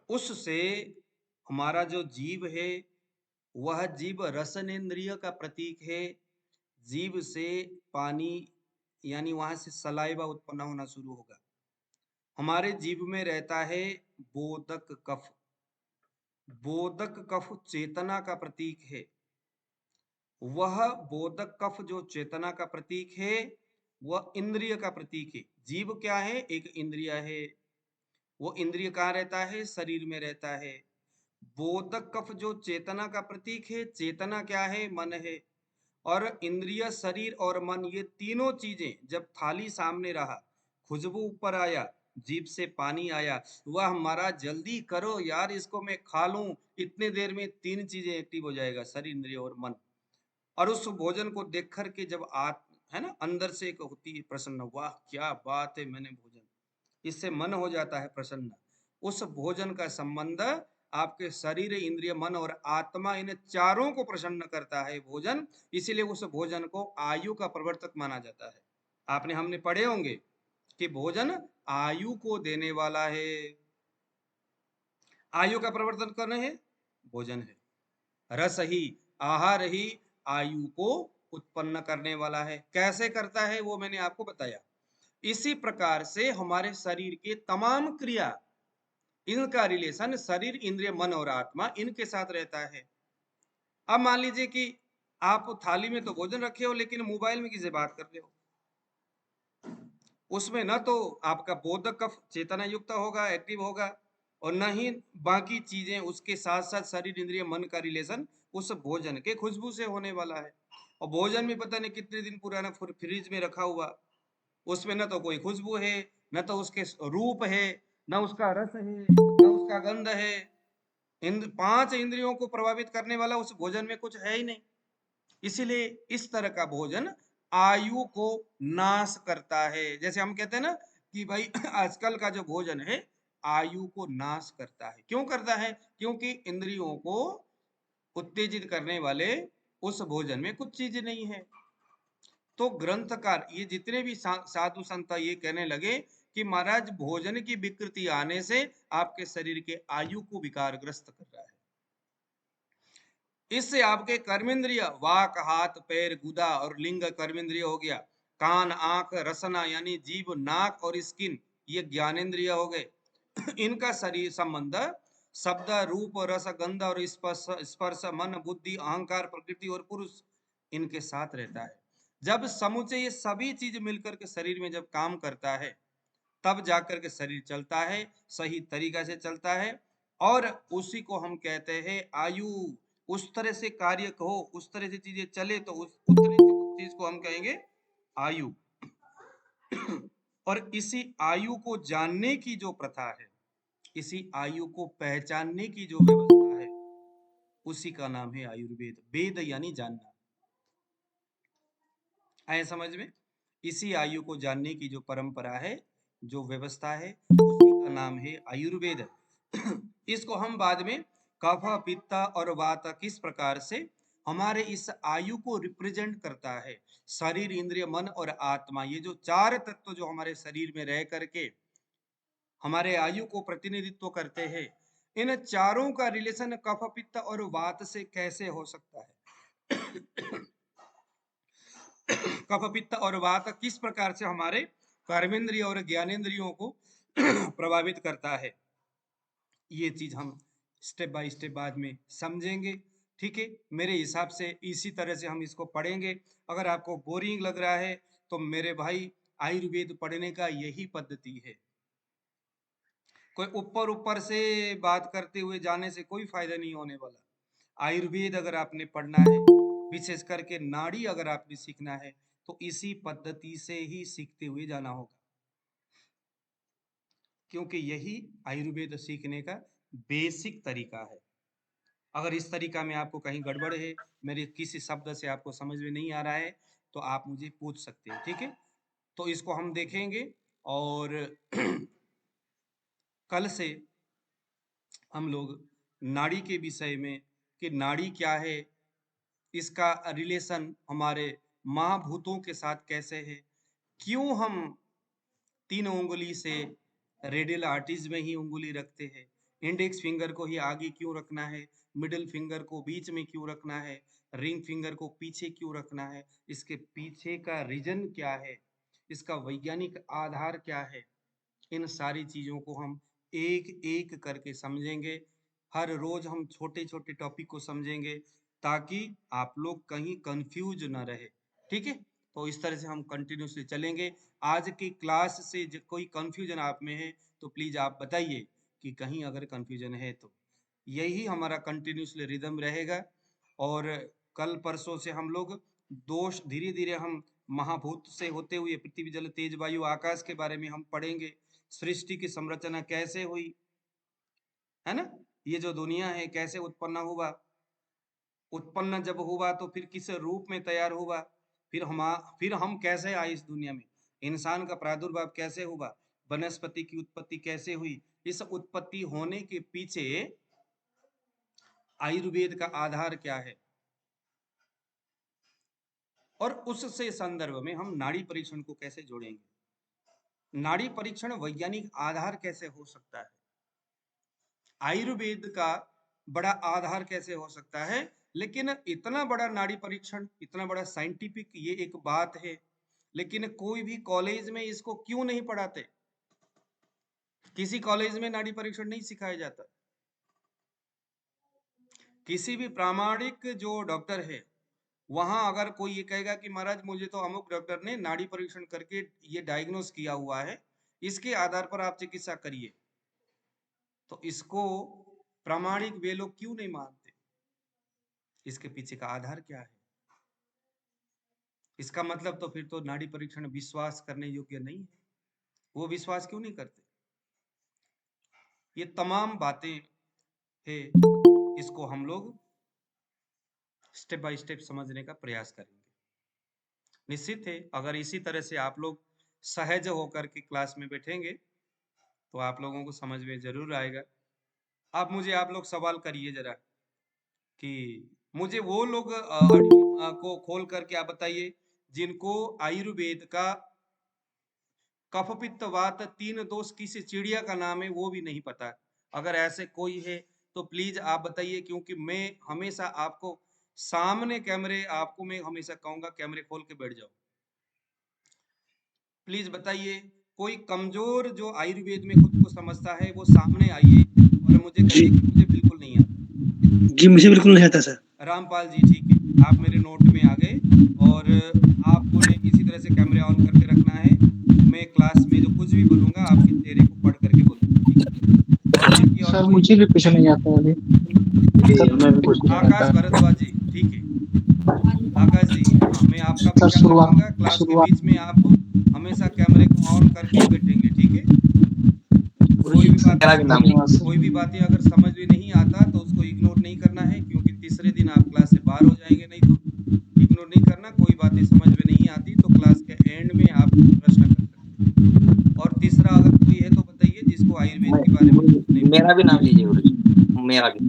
उससे हमारा जो जीव है वह जीव रसनेन्द्रिय का प्रतीक है। जीव से पानी यानी वहां से सलाइवा उत्पन्न होना शुरू होगा। हमारे जीव में रहता है बोधक कफ, बोधक कफ चेतना का प्रतीक है। वह बोधक कफ जो चेतना का प्रतीक है वह इंद्रिय का प्रतीक है। जीव क्या है? एक इंद्रिय है। वो इंद्रिय कहाँ रहता है? शरीर में रहता है। बोधक कफ जो चेतना का प्रतीक है, चेतना क्या है? मन है। और इंद्रिय, शरीर और मन, ये तीनों चीजें जब थाली सामने रहा, खुशबू ऊपर आया, जीभ से पानी आया, वह हमारा जल्दी करो यार, इसको मैं खा लूं, इतने देर में तीन चीजें एक्टिव हो जाएगा, शरीर, इंद्रिय और मन। और उस भोजन को देख करके जब है ना, अंदर से एक होती है प्रसन्न, वाह क्या बात है, मैंने भोजन, इससे मन हो जाता है प्रसन्न। उस भोजन का संबंध आपके शरीर, इंद्रिय, मन और आत्मा, इन चारों को प्रसन्न करता है भोजन। इसीलिए उस भोजन को आयु का प्रवर्तक माना जाता है। हमने पढ़े होंगे कि भोजन आयु को देने वाला है। आयु का प्रवर्तन करना है भोजन है। रस ही, आहार ही आयु को उत्पन्न करने वाला है। कैसे करता है वो मैंने आपको बताया। इसी प्रकार से हमारे शरीर के तमाम क्रिया, इनका रिलेशन शरीर, इंद्रिय, मन और आत्मा, इनके साथ रहता है। अब मान लीजिए कि आप थाली में तो भोजन रखे हो, लेकिन मोबाइल में किसी बात कर रहे हो, उसमें न तो आपका बोधक कफ चेतना युक्त होगा, एक्टिव होगा, और न ही बाकी चीजें उसके साथ साथ शरीर, इंद्रिय, मन का रिलेशन उस भोजन के खुशबू से होने वाला है। और भोजन भी पता नहीं कितने दिन पुराना फ्रिज में रखा हुआ, उसमें न तो कोई खुशबू है, न तो उसके रूप है, न उसका रस है, न उसका गंध है। पांच इंद्रियों को प्रभावित करने वाला उस भोजन में कुछ है ही नहीं। इसीलिए इस तरह का भोजन आयु को नाश करता है। जैसे हम कहते हैं ना कि भाई आजकल का जो भोजन है आयु को नाश करता है। क्यों करता है? क्योंकि इंद्रियों को उत्तेजित करने वाले उस भोजन में कुछ चीज नहीं है। तो ग्रंथकार, ये जितने भी साधु संत ये कहने लगे कि महाराज भोजन की विकृति आने से आपके शरीर के आयु को विकारग्रस्त कर रहा है। इससे आपके कर्मेंद्रिय, वाक, हाथ, पैर, गुदा और लिंग कर्मेंद्रिय हो गया। कान, आंख, रसना यानी जीभ, नाक और स्किन, ये ज्ञानेंद्रिय हो गए। इनका शरीर संबंध शब्द, रूप, रस, गंध और स्पर्श, मन, बुद्धि, अहंकार, प्रकृति और पुरुष, इनके साथ रहता है। जब समुचे ये सभी चीज मिलकर के शरीर में जब काम करता है, तब जाकर के शरीर चलता है, सही तरीका से चलता है, और उसी को हम कहते हैं आयु। उस तरह से कार्य हो, उस तरह से चीजें चले, तो उस तरह से चीज को हम कहेंगे आयु। और इसी आयु को जानने की जो प्रथा है, इसी आयु को पहचानने की जो व्यवस्था है, उसी का नाम है आयुर्वेद। वेद यानी जानना, आए समझ में? इसी आयु को जानने की जो परंपरा है, जो व्यवस्था है, उसी का नाम है आयुर्वेद। इसको हम बाद में कफ, पित्त और वात किस प्रकार से हमारे इस आयु को रिप्रेजेंट करता है। शरीर, इंद्रिय, मन और आत्मा, ये जो चार तत्व जो हमारे शरीर में रह करके हमारे आयु को प्रतिनिधित्व करते हैं, इन चारों का रिलेशन कफ, पित्त और वात से कैसे हो सकता है? कफ, पित्त और वात किस प्रकार से हमारे कर्मेंद्रिय और ज्ञानेंद्रियों को प्रभावित करता है, ये चीज हम स्टेप बाय स्टेप बाद में समझेंगे। ठीक है, मेरे हिसाब से इसी तरह से हम इसको पढ़ेंगे। अगर आपको बोरिंग लग रहा है तो मेरे भाई, आयुर्वेद पढ़ने का यही पद्धति है। कोई ऊपर ऊपर से बात करते हुए जाने से कोई फायदा नहीं होने वाला। आयुर्वेद अगर आपने पढ़ना है, विशेष करके नाड़ी अगर आपने सीखना है, तो इसी पद्धति से ही सीखते हुए जाना होगा, क्योंकि यही आयुर्वेद सीखने का बेसिक तरीका है। अगर इस तरीका में आपको कहीं गड़बड़ है, मेरे किसी शब्द से आपको समझ में नहीं आ रहा है, तो आप मुझे पूछ सकते हैं। ठीक है, तो इसको हम देखेंगे, और कल से हम लोग नाड़ी के विषय में, कि नाड़ी क्या है, इसका रिलेशन हमारे महाभूतों के साथ कैसे है, क्यों हम तीन उंगली से रेडियल आर्टरीज में ही उंगली रखते हैं, इंडेक्स फिंगर को ही आगे क्यों रखना है, मिडिल फिंगर को बीच में क्यों रखना है, रिंग फिंगर को पीछे क्यों रखना है, इसके पीछे का रीजन क्या है, इसका वैज्ञानिक आधार क्या है, इन सारी चीजों को हम एक एक करके समझेंगे। हर रोज हम छोटे छोटे टॉपिक को समझेंगे, ताकि आप लोग कहीं कंफ्यूज ना रहे। ठीक है, तो इस तरह से हम कंटिन्यूसली चलेंगे। आज की क्लास से कोई कंफ्यूजन आप में है तो प्लीज आप बताइए, कि कहीं अगर कंफ्यूजन है तो। यही हमारा कंटिन्यूसली रिदम रहेगा। और कल परसों से हम लोग दोष धीरे धीरे हम महाभूत से होते हुए पृथ्वी जल तेज वायु आकाश के बारे में हम पढ़ेंगे, सृष्टि की संरचना कैसे हुई, है ना, ये जो दुनिया है कैसे उत्पन्न हुआ, उत्पन्न जब हुआ तो फिर किस रूप में तैयार हुआ, फिर हम कैसे आए इस दुनिया में, इंसान का प्रादुर्भाव कैसे हुआ, वनस्पति की उत्पत्ति कैसे हुई, इस उत्पत्ति होने के पीछे आयुर्वेद का आधार क्या है, और उससे संदर्भ में हम नाड़ी परीक्षण को कैसे जोड़ेंगे। नाड़ी परीक्षण वैज्ञानिक आधार कैसे हो सकता है, आयुर्वेद का बड़ा आधार कैसे हो सकता है। लेकिन इतना बड़ा नाड़ी परीक्षण, इतना बड़ा साइंटिफिक, ये एक बात है, लेकिन कोई भी कॉलेज में इसको क्यों नहीं पढ़ाते, किसी कॉलेज में नाड़ी परीक्षण नहीं सिखाया जाता। किसी भी प्रामाणिक जो डॉक्टर है वहां अगर कोई ये कहेगा कि महाराज मुझे तो अमुक डॉक्टर ने नाड़ी परीक्षण करके ये डायग्नोस किया हुआ है, इसके आधार पर आप चिकित्सा करिए, तो इसको प्रामाणिक वे लोग क्यों नहीं मानते, इसके पीछे का आधार क्या है। इसका मतलब तो फिर तो नाड़ी परीक्षण विश्वास करने योग्य नहीं है, वो विश्वास क्यों नहीं करते। ये तमाम बातें है, इसको हम लोग स्टेप बाय स्टेप समझने का प्रयास करेंगे। निश्चित है अगर इसी तरह से आप लोग सहज होकर के क्लास में बैठेंगे तो आप लोगों को समझ में जरूर आएगा। आप लोग सवाल करिए जरा कि मुझे वो लोग को खोल करके आप बताइए जिनको आयुर्वेद का कफ पित्त वात 3 दोष किसी चिड़िया का नाम है वो भी नहीं पता। अगर ऐसे कोई है तो प्लीज आप बताइए, क्योंकि मैं हमेशा आपको सामने कैमरे, आपको मैं हमेशा कहूंगा कैमरे खोल के बैठ जाओ। प्लीज बताइए, कोई कमजोर जो आयुर्वेद में खुद को समझता है वो सामने आइए और मुझे कहिए कि मुझे बिल्कुल नहीं आता। जी मुझे बिल्कुल नहीं आता सर। रामपाल जी ठीक है, आप मेरे नोट में आ गए और आपको इसी तरह से कैमरे ऑन करके रखना है। मैं क्लास में जो कुछ भी बोलूंगा आपके चेहरे को पढ़ करके बोलूंगा। सर मुझे भी कुछ नहीं आता अभी। आकाश भारद्वाज जी ठीक है, आकाश जी मैं आपका भी ख्याल रखूंगा। क्लास के बीच में आप हमेशा कैमरे को ऑन करके बैठेंगे, ठीक है। कोई भी बातें अगर समझ में नहीं आता तो उसको इग्नोर नहीं करना है, क्योंकि तीसरे दिन आप क्लास से बाहर हो जाएंगे। नहीं तो इग्नोर नहीं करना, कोई बातें समझ में नहीं आती तो क्लास के एंड में आप प्रश्न कर सकते हैं। और तीसरा अगर कोई है तो बताइए जिसको आयुर्वेद के बारे में। मेरा भी नाम लीजिए, मेरा भी।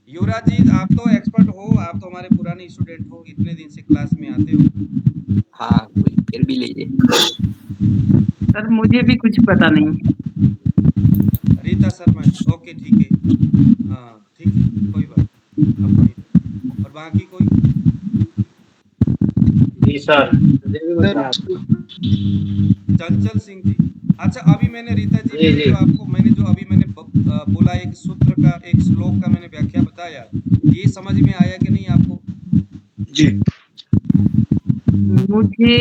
युवराज जी आप तो एक्सपर्ट हो, आप तो हमारे पुराने स्टूडेंट हो, इतने दिन से क्लास में आते हो। हाँ फिर भी लीजिए। सर मुझे भी कुछ पता नहीं। रीता शर्मा ओके ठीक है, हाँ ठीक है कोई बात नहीं। और बाकी कोई? जी सर। चंचल सिंह जी, अच्छा अभी मैंने रीता जी जो आपको मैंने बोला एक सूत्र का, एक श्लोक का मैंने व्याख्या बताया, ये समझ में आया कि नहीं आपको? जी मुझे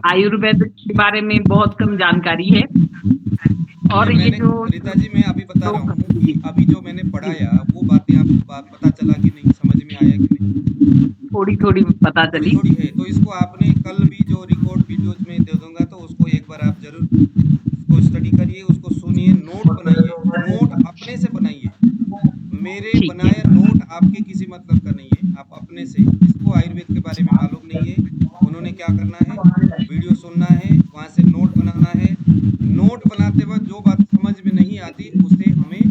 आयुर्वेद के बारे में बहुत कम जानकारी है। और ये जो रीता जी मैं अभी बता रहा हूँ कि अभी जो मैंने पढ़ाया वो बातें आपको पता चला कि नहीं, समझ में आया कि नहीं? थोड़ी थोड़ी पता चली। थोड़ी है तो इसको आपने कल भी जो रिकॉर्ड वीडियोज में दे दूंगा तो उसको एक बार आप जरूर उसको स्टडी करिए, उसको सुनिए, नोट बनाइए, नोट अपने से बनाइए। मेरे बनाया नोट आपके किसी मतलब का नहीं है, आप अपने से, इसको आयुर्वेद के बारे में मालूम नहीं है, उन्होंने क्या करना है, वीडियो सुनना है, वहां से नोट बनाना है। नोट बनाते वक्त जो बात समझ में नहीं आती उसे हमें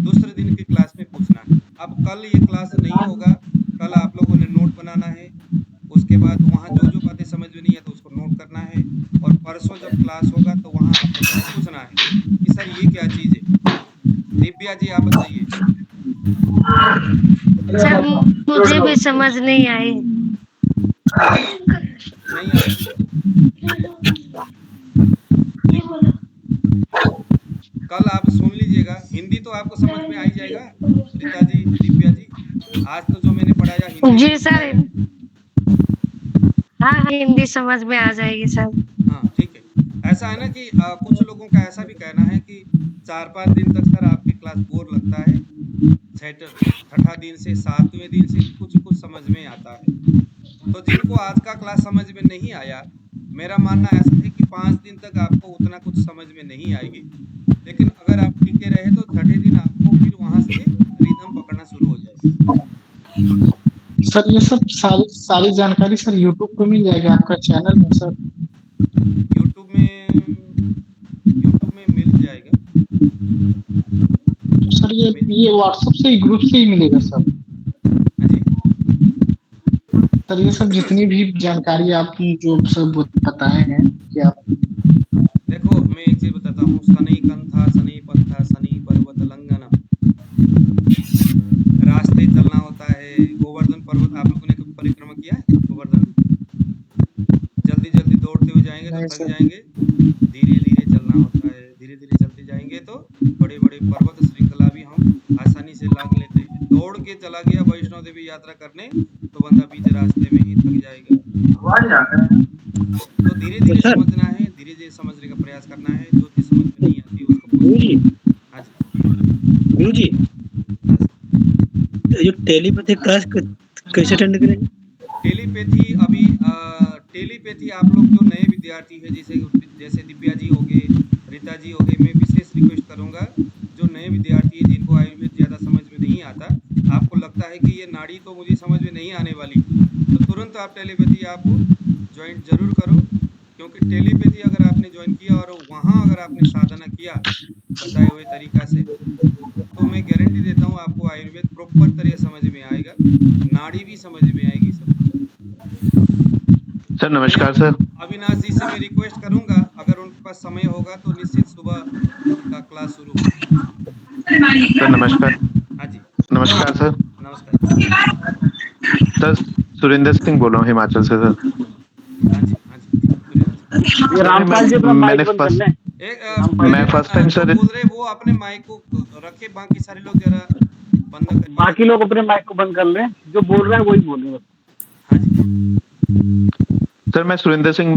दूसरे दिन की क्लास में पूछना है। अब कल ये क्लास नहीं होगा, कल आप लोगों ने नोट बनाना है, उसके बाद वहाँ जो बातें समझ में नहीं है तो उसको नोट करना है, और परसों जब क्लास होगा तो वहाँ आपको पूछना है कि सर ये क्या चीज है। दिव्या जी आप बताइए। सर मुझे भी समझ नहीं आई। नहीं आई कल आप सुन लीजिएगा, हिंदी तो आपको समझ में आ ही जाएगा। रीता जी, दिव्या जी, आज तो जो मैंने पढ़ाया हिंदी। जी सर, हाँ हिंदी समझ में आ जाएगी सर। हाँ ठीक है। ऐसा है ना कि कुछ लोगों का ऐसा भी कहना है कि 4-5 दिन तक सर आपकी क्लास बोर लगता है, छठा दिन से 7वें दिन से कुछ समझ में आता है। तो जिनको आज का क्लास समझ में नहीं आया, मेरा मानना ऐसा है कि 5 दिन तक आपको उतना कुछ समझ में नहीं आएगी, लेकिन अगर आप टिके रहे तो छठे दिन आपको फिर वहां से रिदम पकड़ना शुरू हो जाएगा। सर ये सब सारी जानकारी सर यूट्यूब पे मिल जाएगी आपका चैनल में सर? यूट्यूब में मिल जाएगा। तो सर ये व्हाट्सएप से ही ग्रुप से ही मिलेगा सर? हाँ जी। सर ये सब जितनी भी जानकारी आप जो सब बताए हैं कि आप देखो मैं एक चीज बताता हूँ, शनि कंथा शनि पंथा शनि पर्वत लंघन, रास्ते चलना होता है। गोवर्धन पर्वत आप लोगों ने कभी परिक्रमा किया है? गोवर्धन जल्दी जल्दी दौड़ते हुए जाएंगे तो थक जाएंगे, धीरे धीरे चलना होता है। धीरे धीरे चलते जाएंगे तो बड़े बड़े पर्वत श्रृंखला भी हम आसानी से लांघ लेते हैं। दौड़ के चला गया वैष्णो देवी यात्रा करने तो बंदा बीच रास्ते में ही थक जाएगा। तो धीरे धीरे समझना है, धीरे धीरे समझने का प्रयास करना है। जो चीज समझ में नहीं आती उसको हाँ जी गुरु जी ये टेलीपैथी क्लास कैसे अटेंड करेंगे? टेलीपैथी अभी टेलीपैथी आप लोग जो नए विद्यार्थी है, जैसे दिव्या जी हो गए, रीता जी हो गए, मैं विशेष रिक्वेस्ट करूंगा जो नए विद्यार्थी है जिनको आयुर्वेद ज्यादा समझ में नहीं आता, आपको लगता है कि ये नाड़ी तो मुझे समझ में नहीं आने वाली, तो तुरंत आप टेलीपैथी आप ज्वाइन जरूर करो। क्योंकि टेलीपैथी अगर आपने ज्वाइन किया और वहाँ अगर आपने साधना किया बताए हुए तरीका से, तो मैं गारंटी देता हूँ आपको आयुर्वेद प्रॉपर तरह समझ में आएगा, नाड़ी भी समझ में आएगी। सर नमस्कार सर। अविनाश जी से मैं रिक्वेस्ट करूंगा अगर उनके पास समय होगा तो निश्चित सुबह का क्लास शुरू होगा। सर नमस्कार। हाँ जी नमस्कार सर। नमस्कार सर सुरेंद्र सिंह बोल रहा हूँ हिमाचल से सर। हाँ जी ये रामपाल जी अपना माइक बंद कर लें। मैं फर्स्ट टाइम सर बोल रहे वो अपने माइक को रखे, बाकी सारे लोग जरा बंद करिए। बाकी लोग अपने माइक को बंद कर लें, जो बोल रहे हैं वही बोलें। हाँ जी सर मैं सुरेंद्र सिंह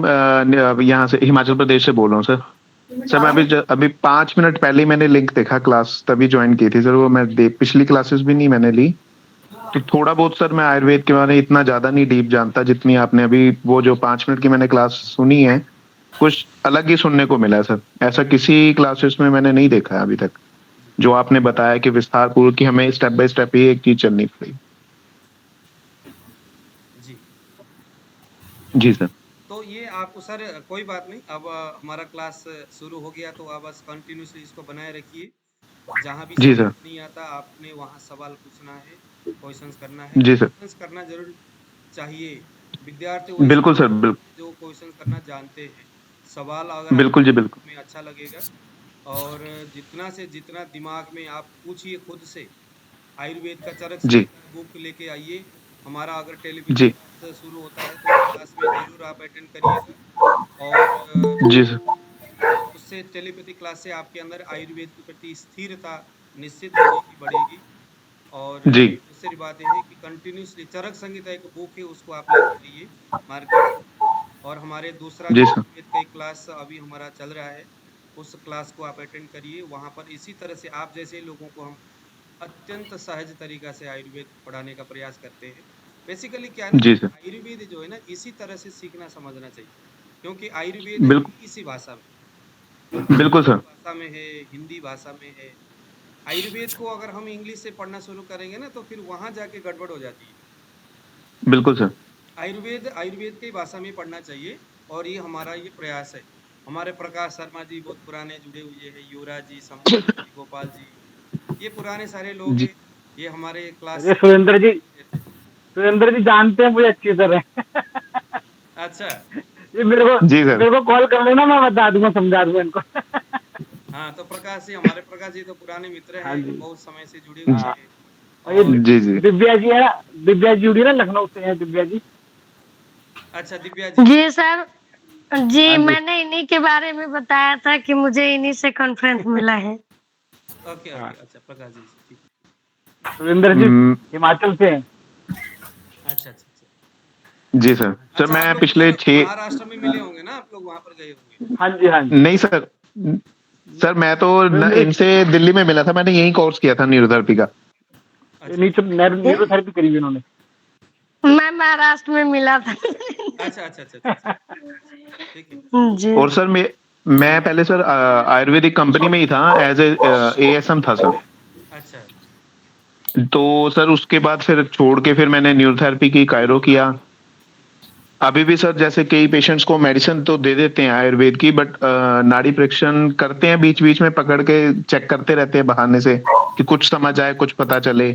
यहाँ से हिमाचल प्रदेश से बोल रहा हूँ सर। सर मैं अभी 5 मिनट पहले ही मैंने लिंक देखा, क्लास तभी ज्वाइन की थी सर। वो मैं पिछली क्लासेस भी नहीं मैंने ली, तो थोड़ा बहुत सर मैं आयुर्वेद के बारे में इतना ज्यादा नहीं डीप जानता जितनी आपने अभी वो जो 5 मिनट की मैंने क्लास सुनी है, कुछ अलग ही सुनने को मिला है सर। ऐसा किसी क्लासेस में मैंने नहीं देखा है अभी तक जो आपने बताया कि विस्तार पूर्वक कि हमें स्टेप बाय स्टेप ही एक चीज चलनी पड़ेगी। जी सर। तो ये आपको सर कोई बात नहीं, अब हमारा क्लास शुरू हो गया तो आप बस कंटिन्यूसली इसको बनाए रखिए। जहाँ भी जी सर नहीं आता आपने वहाँ सवाल पूछना है, क्वेश्चंस करना है। जी सर क्वेश्चंस करना जरूर चाहिए विद्यार्थी, बिल्कुल सर बिल्कुल जो क्वेश्चंस करना जानते हैं। सवाल अगर बिल्कुल जी बिल्कुल में अच्छा लगेगा और जितना से जितना दिमाग में आप पूछिए खुद से। आयुर्वेद का चरक जी बुक लेके आइए। हमारा अगर जी टेलीविजन शुरू होता है तो क्लास में जरूर आप अटेंड करिएगा और जी सर उससे टेलीपैथी क्लास से आपके अंदर आयुर्वेद के प्रति स्थिरता निश्चित बढ़ेगी। और जी दूसरी बात यह है कि कंटिन्यूसली चरक संहिता एक बुक है, उसको आप लेके आइए मार्केट। और हमारे दूसरा जी सर आयुर्वेद का एक क्लास अभी हमारा चल रहा है, उस क्लास को आप अटेंड करिए। वहाँ पर इसी तरह से आप जैसे लोगों को हम अत्यंत सहज तरीका से आयुर्वेद पढ़ाने का प्रयास करते हैं। बेसिकली क्या है जी सर आयुर्वेद जो है ना इसी तरह से सीखना समझना चाहिए, क्योंकि आयुर्वेद बिल्कुल इसी भाषा में बिल्कुल सर भाषा में है, हिंदी भाषा में है। आयुर्वेद को अगर हम इंग्लिश से पढ़ना शुरू करेंगे ना तो फिर वहाँ जाके गड़बड़ हो जाती है। बिल्कुल सर आयुर्वेद की भाषा में पढ़ना चाहिए और ये हमारा ये प्रयास है। हमारे प्रकाश शर्मा जी बहुत पुराने जुड़े हुए हैं, युवराज जी, समर जी, गोपाल जी, ये पुराने सारे लोग हैं। ये हमारे क्लास सुरेंद्र जी जानते हैं मुझे अच्छी तरह। अच्छा ये मेरे को कॉल कर लेना, मैं बता दूंगा, समझा दूंगा इनको। हाँ तो प्रकाश जी, हमारे प्रकाश जी तो पुराने मित्र हैं, बहुत समय से जुड़े हुए हैं। और ये दिव्या जी है ना, दिव्या जी जुड़ी ना, लखनऊ से है दिव्या जी। अच्छा दिव्या जी। जी सर जी, मैंने इन्हीं के बारे में बताया था कि मुझे इन्हीं से कॉन्फ्रेंस मिला है। ओके अच्छा प्रकाश जी। सुरेंद्र जी हिमाचल से हैं। अच्छा जी सर। सर मैं पिछले 6 महाराष्ट्र में मिले होंगे ना आप लोग, वहाँ पर गए होंगे। हाँ जी नहीं सर सर मैं तो इनसे दिल्ली में मिला था, मैंने यही कोर्स किया था न्यूरोथेरेपी का। न्यूरोथेरेपी करी हुई उन्होंने। मैं महाराष्ट्र में मिला था। अच्छा अच्छा अच्छा अच्छा, ठीक है। जी। और सर मैं पहले सर आयुर्वेदिक कंपनी में ही था, एज ए एएसएम था सर। अच्छा तो सर उसके बाद फिर छोड़ के फिर मैंने न्यूरोथेरेपी की, कायरो किया। अभी भी सर जैसे कई पेशेंट्स को मेडिसिन तो दे देते हैं आयुर्वेद की, बट नाड़ी परीक्षण करते हैं, बीच बीच में पकड़ के चेक करते रहते हैं बहाने से कि कुछ समझ आए, कुछ पता चले।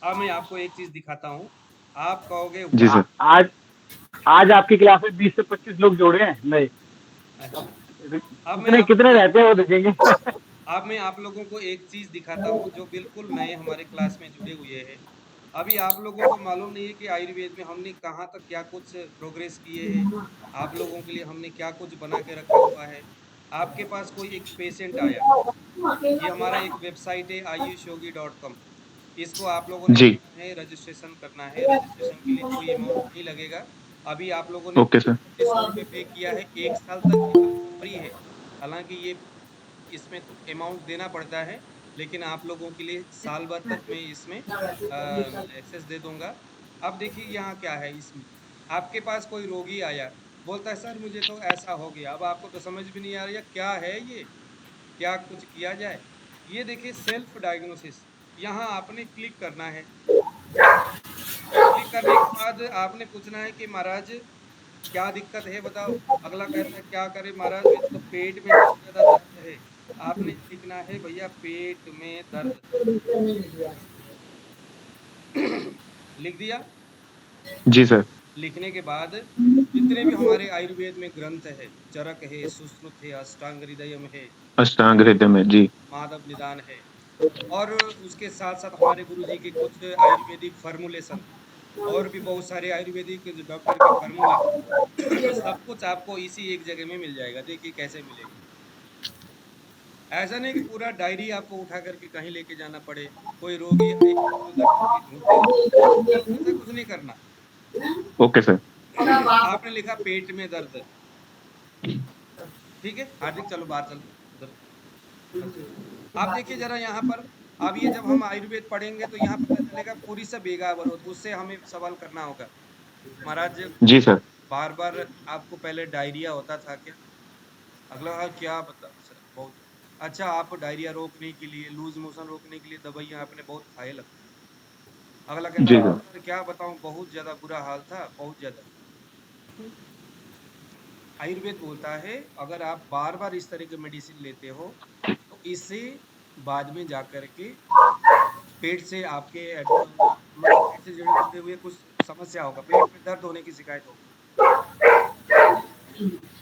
अब मैं आपको एक चीज दिखाता हूँ, आप कहोगे जी सर। आज आज आपकी क्लास में 20 से 25 लोग जोड़े हैं नए। अच्छा, अब मैं कितने रहते हैं वो देखेंगे। अब मैं आप लोगों को एक चीज दिखाता हूँ जो बिल्कुल नए हमारे क्लास में जुड़े हुए हैं। अभी आप लोगों को मालूम नहीं है कि आयुर्वेद में हमने कहाँ तक क्या कुछ प्रोग्रेस किए हैं, आप लोगों के लिए हमने क्या कुछ बना के रखा हुआ है। आपके पास कोई एक पेशेंट आया, ये हमारा एक वेबसाइट है ayushyogi.com, इसको आप लोगों ने जी। रजिस्ट्रेशन करना है। रजिस्ट्रेशन के लिए कोई अमाउंट नहीं लगेगा। अभी आप लोगों ने ओके सर। 2500 रुपये पे किया है, 1 साल तक फ्री है। हालांकि ये इसमें अमाउंट देना पड़ता है, लेकिन आप लोगों के लिए साल भर तक मैं इसमें एक्सेस दे दूंगा। अब देखिए यहाँ क्या है, इसमें आपके पास कोई रोगी आया, बोलता है सर मुझे तो ऐसा हो गया। अब आपको तो समझ भी नहीं आ रहा है क्या है ये, क्या कुछ किया जाए। ये देखिए सेल्फ डायग्नोसिस, यहाँ आपने क्लिक करना है। क्लिक करने के बाद आपने पूछना है कि महाराज क्या दिक्कत है बताओ। अगला कहता है क्या करे महाराज, मेरे तो पेट में बहुत ज्यादा दर्द है। आपने लिखना है भैया पेट में दर्द। लिख दिया। जी सर। लिखने के बाद जितने भी हमारे आयुर्वेद में ग्रंथ है, चरक है, सुश्रुत है, अष्टांग हृदयम है, अष्टांग हृदय में जी। माधव निदान है, और उसके साथ साथ हमारे गुरुजी के कुछ आयुर्वेदिक फार्मूलेशन और भी बहुत सारे आयुर्वेदिक डॉक्टर के फार्मूला सब कुछ आपको इसी एक जगह में मिल जाएगा। देखिए कैसे मिलेगा। ऐसा नहीं कि पूरा डायरी आपको उठा करके कहीं लेके जाना पड़े, कोई रोगी आए ऐसा कुछ नहीं करना। Okay sir. आपने लिखा पेट में दर्द, ठीक है हार्दिक, चलो बाहर चलो उधर। अच्छा। आप देखिए जरा यहाँ पर, अब ये जब हम आयुर्वेद पढ़ेंगे तो यहाँ पता चलेगा पूरी सा बेगा अवरोध। उससे हमें सवाल करना होगा, महाराज जी सर। बार बार आपको पहले डायरिया होता था क्या? अगला क्या बता सर, बहुत अच्छा। आप डायरिया रोकने के लिए, लूज मोशन रोकने के लिए दवाइयाँ आपने बहुत खाए लगता है। अगला जी कहता सर। सर क्या बताऊँ, बहुत ज्यादा बुरा हाल था, बहुत ज्यादा। आयुर्वेद बोलता है अगर आप बार बार इस तरह के मेडिसिन लेते हो तो इससे बाद में जाकर के पेट से आपके पेट से जुड़े हुए कुछ समस्या होगा, पेट में दर्द होने की शिकायत होगी।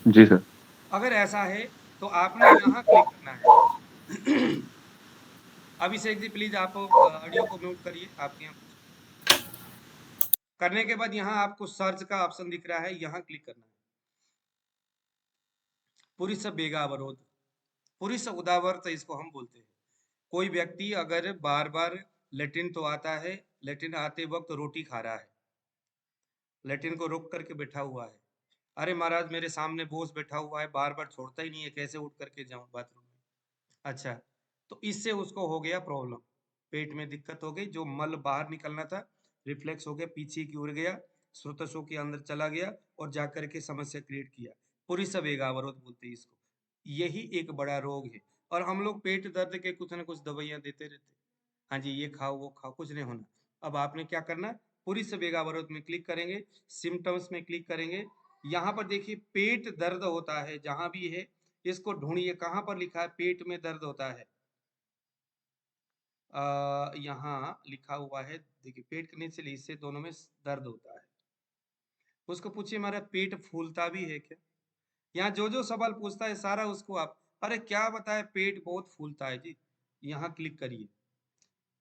जी सर। अगर ऐसा है तो आपने यहाँ क्लिक करना है। अभिषेक जी प्लीज आप ऑडियो को म्यूट करिए। आपके यहाँ करने के बाद यहाँ आपको सर्च का ऑप्शन दिख रहा है, यहाँ क्लिक करना है। पुरुष बेगा अवरोध, पुरुष उदावर्त इसको हम बोलते हैं। कोई व्यक्ति अगर बार बार लेटिन तो आता है, लेटिन आते वक्त रोटी खा रहा है, लेटिन को रोक करके बैठा हुआ है, अरे महाराज मेरे सामने बॉस बैठा हुआ है, बार बार छोड़ता ही नहीं है, कैसे उठ करके जाऊं बाथरूम में। अच्छा, तो इससे उसको हो गया प्रॉब्लम, पेट में दिक्कत हो गई, जो मल बाहर निकलना था रिफ्लेक्स हो गया, पीछे की ओर गया, स्रोतसों के अंदर चला गया और जाकर के समस्या क्रिएट किया। पुरुष वेगा अवरोध बोलते हैं इसको। यही एक बड़ा रोग है और हम लोग पेट दर्द के कुछ ना कुछ दवाइयां देते रहते हैं, हाँ जी ये खाओ वो खाओ, कुछ नहीं होना। अब आपने क्या करना, पुरुष वेगा अवरोध में क्लिक करेंगे, सिम्टम्स में क्लिक करेंगे। यहाँ पर देखिए पेट दर्द होता है, जहां भी है इसको ढूंढिए, कहाँ पर लिखा है पेट में दर्द होता है। यहाँ लिखा हुआ है, देखिए पेट के नीचे हिस्से दोनों में दर्द होता है। उसको पूछिए हमारा पेट फूलता भी है क्या? यहाँ जो जो सवाल पूछता है सारा उसको आप, अरे क्या बताए पेट बहुत फूलता है जी, यहाँ क्लिक करिए।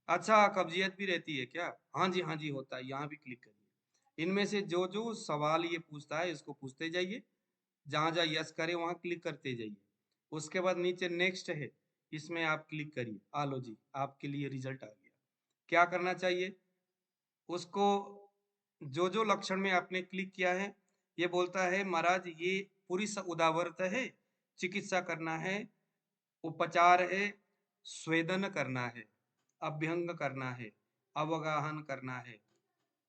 अच्छा कब्जियत भी रहती है क्या? हाँ जी होता है, यहाँ भी क्लिक करिए। इनमें से जो जो सवाल ये पूछता है इसको पूछते जाइए, जहाँ जहाँ यस करे वहाँ क्लिक करते जाइए। उसके बाद नीचे नेक्स्ट है, इसमें आप क्लिक करिए। आलो जी आपके लिए रिजल्ट आ गया। क्या करना चाहिए उसको, जो जो लक्षण में आपने क्लिक किया है, ये बोलता है महाराज ये पुरुष उदावर्त है, चिकित्सा करना है, उपचार है, स्वेदन करना है, अभ्यंग करना है, अवगाहन करना है,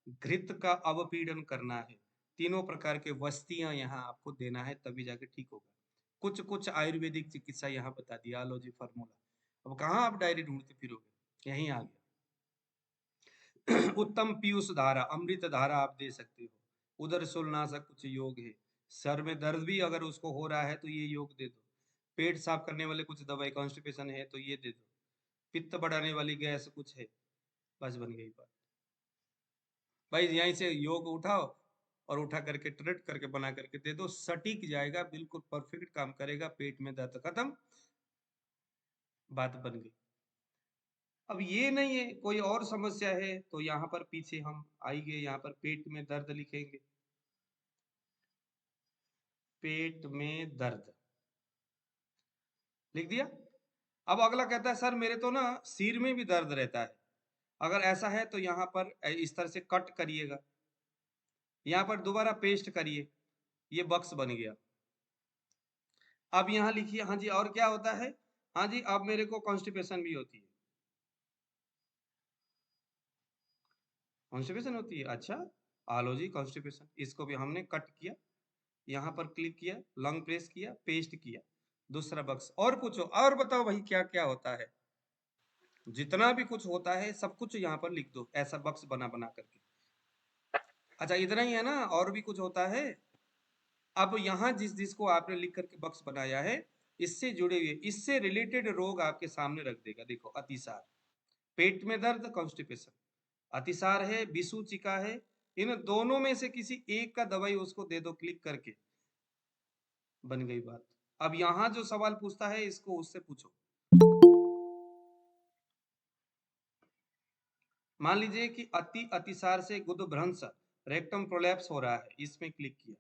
घृत का अवपीड़न करना है। तीनों प्रकार के वस्तियां यहाँ आपको देना है, तभी जाके ठीक होगा। कुछ कुछ आयुर्वेदिक चिकित्सा यहाँ बता दिया, लो जी फॉर्मूला। अब कहाँ आप डायरी ढूंढते फिरोगे, यहीं आ गया। उत्तम पीयूष धारा, अमृत धारा आप दे सकते हो। उदर शूलनाशक कुछ योग है। सर में दर्द भी अगर उसको हो रहा है तो ये योग दे दो। पेट साफ करने वाले कुछ दवाई, कॉन्स्टिपेशन है तो ये दे दो। पित्त बढ़ाने वाली गैस कुछ है, बस बन गई बात। भाई यहीं से योग उठाओ और उठा करके ट्रीट करके बना करके दे दो, सटीक जाएगा, बिल्कुल परफेक्ट काम करेगा, पेट में दर्द खत्म, बात बन गई। अब ये नहीं है, कोई और समस्या है तो यहाँ पर पीछे हम आएंगे, यहाँ पर पेट में दर्द लिखेंगे, पेट में दर्द लिख दिया। अब अगला कहता है सर मेरे तो ना सिर में भी दर्द रहता है, अगर ऐसा है तो यहाँ पर इस तरह से कट करिएगा, यहाँ पर दोबारा पेस्ट करिए, ये बक्स बन गया। अब यहाँ लिखिए, हाँ जी और क्या होता है, हाँ जी अब मेरे को कॉन्स्टिपेशन भी होती है, कॉन्स्टिपेशन होती है, अच्छा आलो जी कॉन्स्टिपेशन, इसको भी हमने कट किया, यहाँ पर क्लिक किया, लॉन्ग प्रेस किया, पेस्ट किया, दूसरा बक्स। और पूछो, और बताओ भाई क्या क्या होता है, जितना भी कुछ होता है सब कुछ यहाँ पर लिख दो, ऐसा बक्स बना बना करके। अच्छा इतना ही है ना, और भी कुछ होता है। अब यहाँ जिसको आपने लिख करके बक्स बनाया है, इससे जुड़े हुए, इससे रिलेटेड रोग आपके सामने रख देगा। देखो अतिसार, पेट में दर्द कॉन्स्टिपेशन, अतिसार है, विसूचिका है, इन दोनों में से किसी एक का दवाई उसको दे दो क्लिक करके, बन गई बात। अब यहाँ जो सवाल पूछता है इसको उससे पूछो। मान लीजिए कि अतिसार से गुदभ्रंश, रेक्टम प्रोलैप्स हो रहा है, इसमें क्लिक किया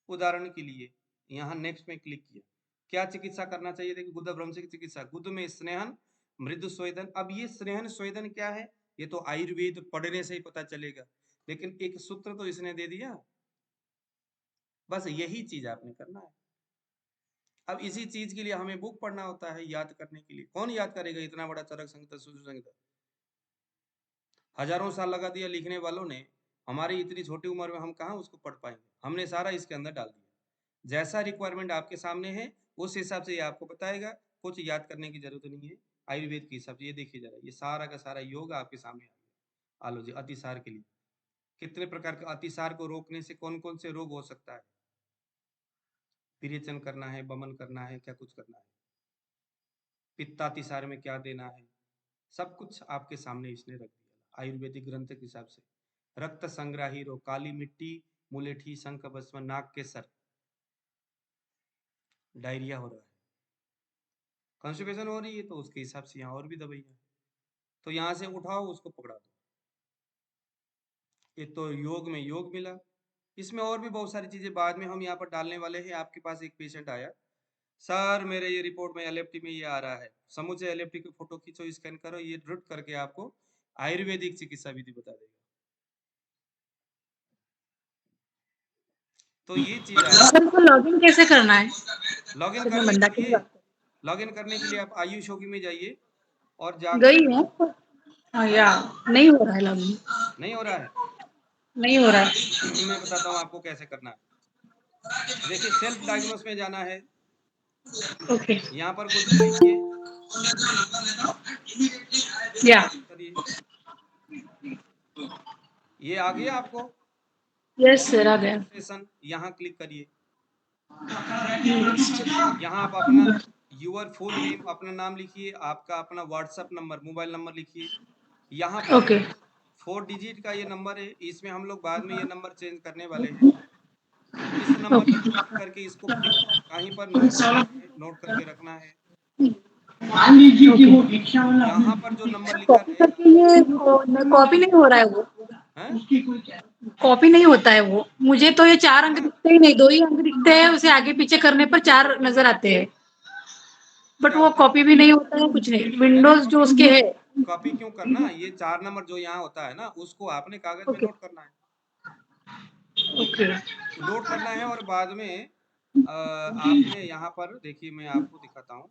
उदाहरण के लिए, यहाँ नेक्स्ट में क्लिक किया, क्या चिकित्सा करना चाहिए, देखिए गुदभ्रंश की चिकित्सा, गुद में स्नेहन, मृदु स्वेदन। अब ये स्नेहन स्वेदन क्या है, ये तो आयुर्वेद पढ़ने से ही पता चलेगा, लेकिन एक सूत्र तो इसने दे दिया, बस यही चीज आपने करना है। अब इसी चीज के लिए हमें बुक पढ़ना होता है याद करने के लिए, कौन याद करेगा इतना बड़ा चरक संहिता, सूत्र संहिता, हजारों साल लगा दिया लिखने वालों ने, हमारी इतनी छोटी उम्र में हम कहाँ उसको पढ़ पाएंगे, हमने सारा इसके अंदर डाल दिया। जैसा रिक्वायरमेंट आपके सामने है उस हिसाब से ये आपको बताएगा, कुछ याद करने की जरूरत नहीं है। आयुर्वेद के हिसाब से ये देखिए जरा, ये सारा का सारा योग आपके सामने आ गया। आलो जी अतिसार के लिए कितने प्रकार के, अतिसार को रोकने से कौन कौन से रोग हो सकता है, विरेचन करना है, बमन करना है, क्या कुछ करना है, पित्तातिसार में क्या देना है, सब कुछ आपके सामने इसने रख दिया आयुर्वेदिक ग्रंथ के हिसाब से। रक्त संग्राही रोग, काली मिट्टी, मुलेठी, शंख भस्म, नाक के सर, डायरिया हो रहा है, कॉन्स्टिपेशन हो रही है तो उसके हिसाब से यहाँ और भी दवाइयाँ, तो यहाँ से उठाओ उसको पकड़ा दो। ये तो योग में योग मिला, इसमें और भी बहुत सारी चीजें बाद में हम यहाँ पर डालने वाले हैं। आपके पास एक पेशेंट आया, सर मेरे ये रिपोर्ट में एलएफटी में ये आ रहा है, समूचे एलएफटी की फोटो खींचो, स्कैन करो, ये ड्रिट करके आपको आयुर्वेदिक चिकित्सा विधि बता देगा। तो ये चीज लॉगिन कैसे करना है, लॉगिन करने के लिए, लॉगिन करने के लिए आप आयुष योगी में जाइए और गई है या नहीं हो रहा है लॉगिन, नहीं हो रहा है, नहीं हो रहा है। मैं बताता हूँ आपको कैसे करना है। देखिए सेल्फ डायग्नोस में जाना है, ओके यहाँ पर कुछ भी लिखिए, या ये आ गया आपको, यस सर आ गया। सेशन यहाँ क्लिक करिए, यहाँ आप अपना यूर फुल नेम, अपना नाम लिखिए, आपका अपना व्हाट्सएप नंबर, मोबाइल नंबर लिखिए, यहाँ पर ओके 4 डिजिट का ये नंबर है, इसमें हम लोग बाद में ये नंबर चेंज करने वाले हैं। इस नंबर पर क्लिक करके इसको कहीं पर नोट करके रखना है। मान लीजिए कि वो यहाँ पर जो नंबर लिखा है ये कॉपी नहीं हो रहा है, वो कॉपी नहीं होता है वो, मुझे तो ये 4 अंक दिखते ही नहीं, 2 ही अंक दिखते हैं, उसे आगे पीछे करने पर 4 नजर आते हैं, बट वो कॉपी भी नहीं होता है, कुछ नहीं। विंडोज जो उसके है, कॉपी क्यों करना, ये 4 नंबर जो यहाँ होता है ना उसको आपने कागज में नोट करना है, ओके नोट करना है और बाद में आपने यहाँ पर देखिए, मैं आपको दिखाता हूँ।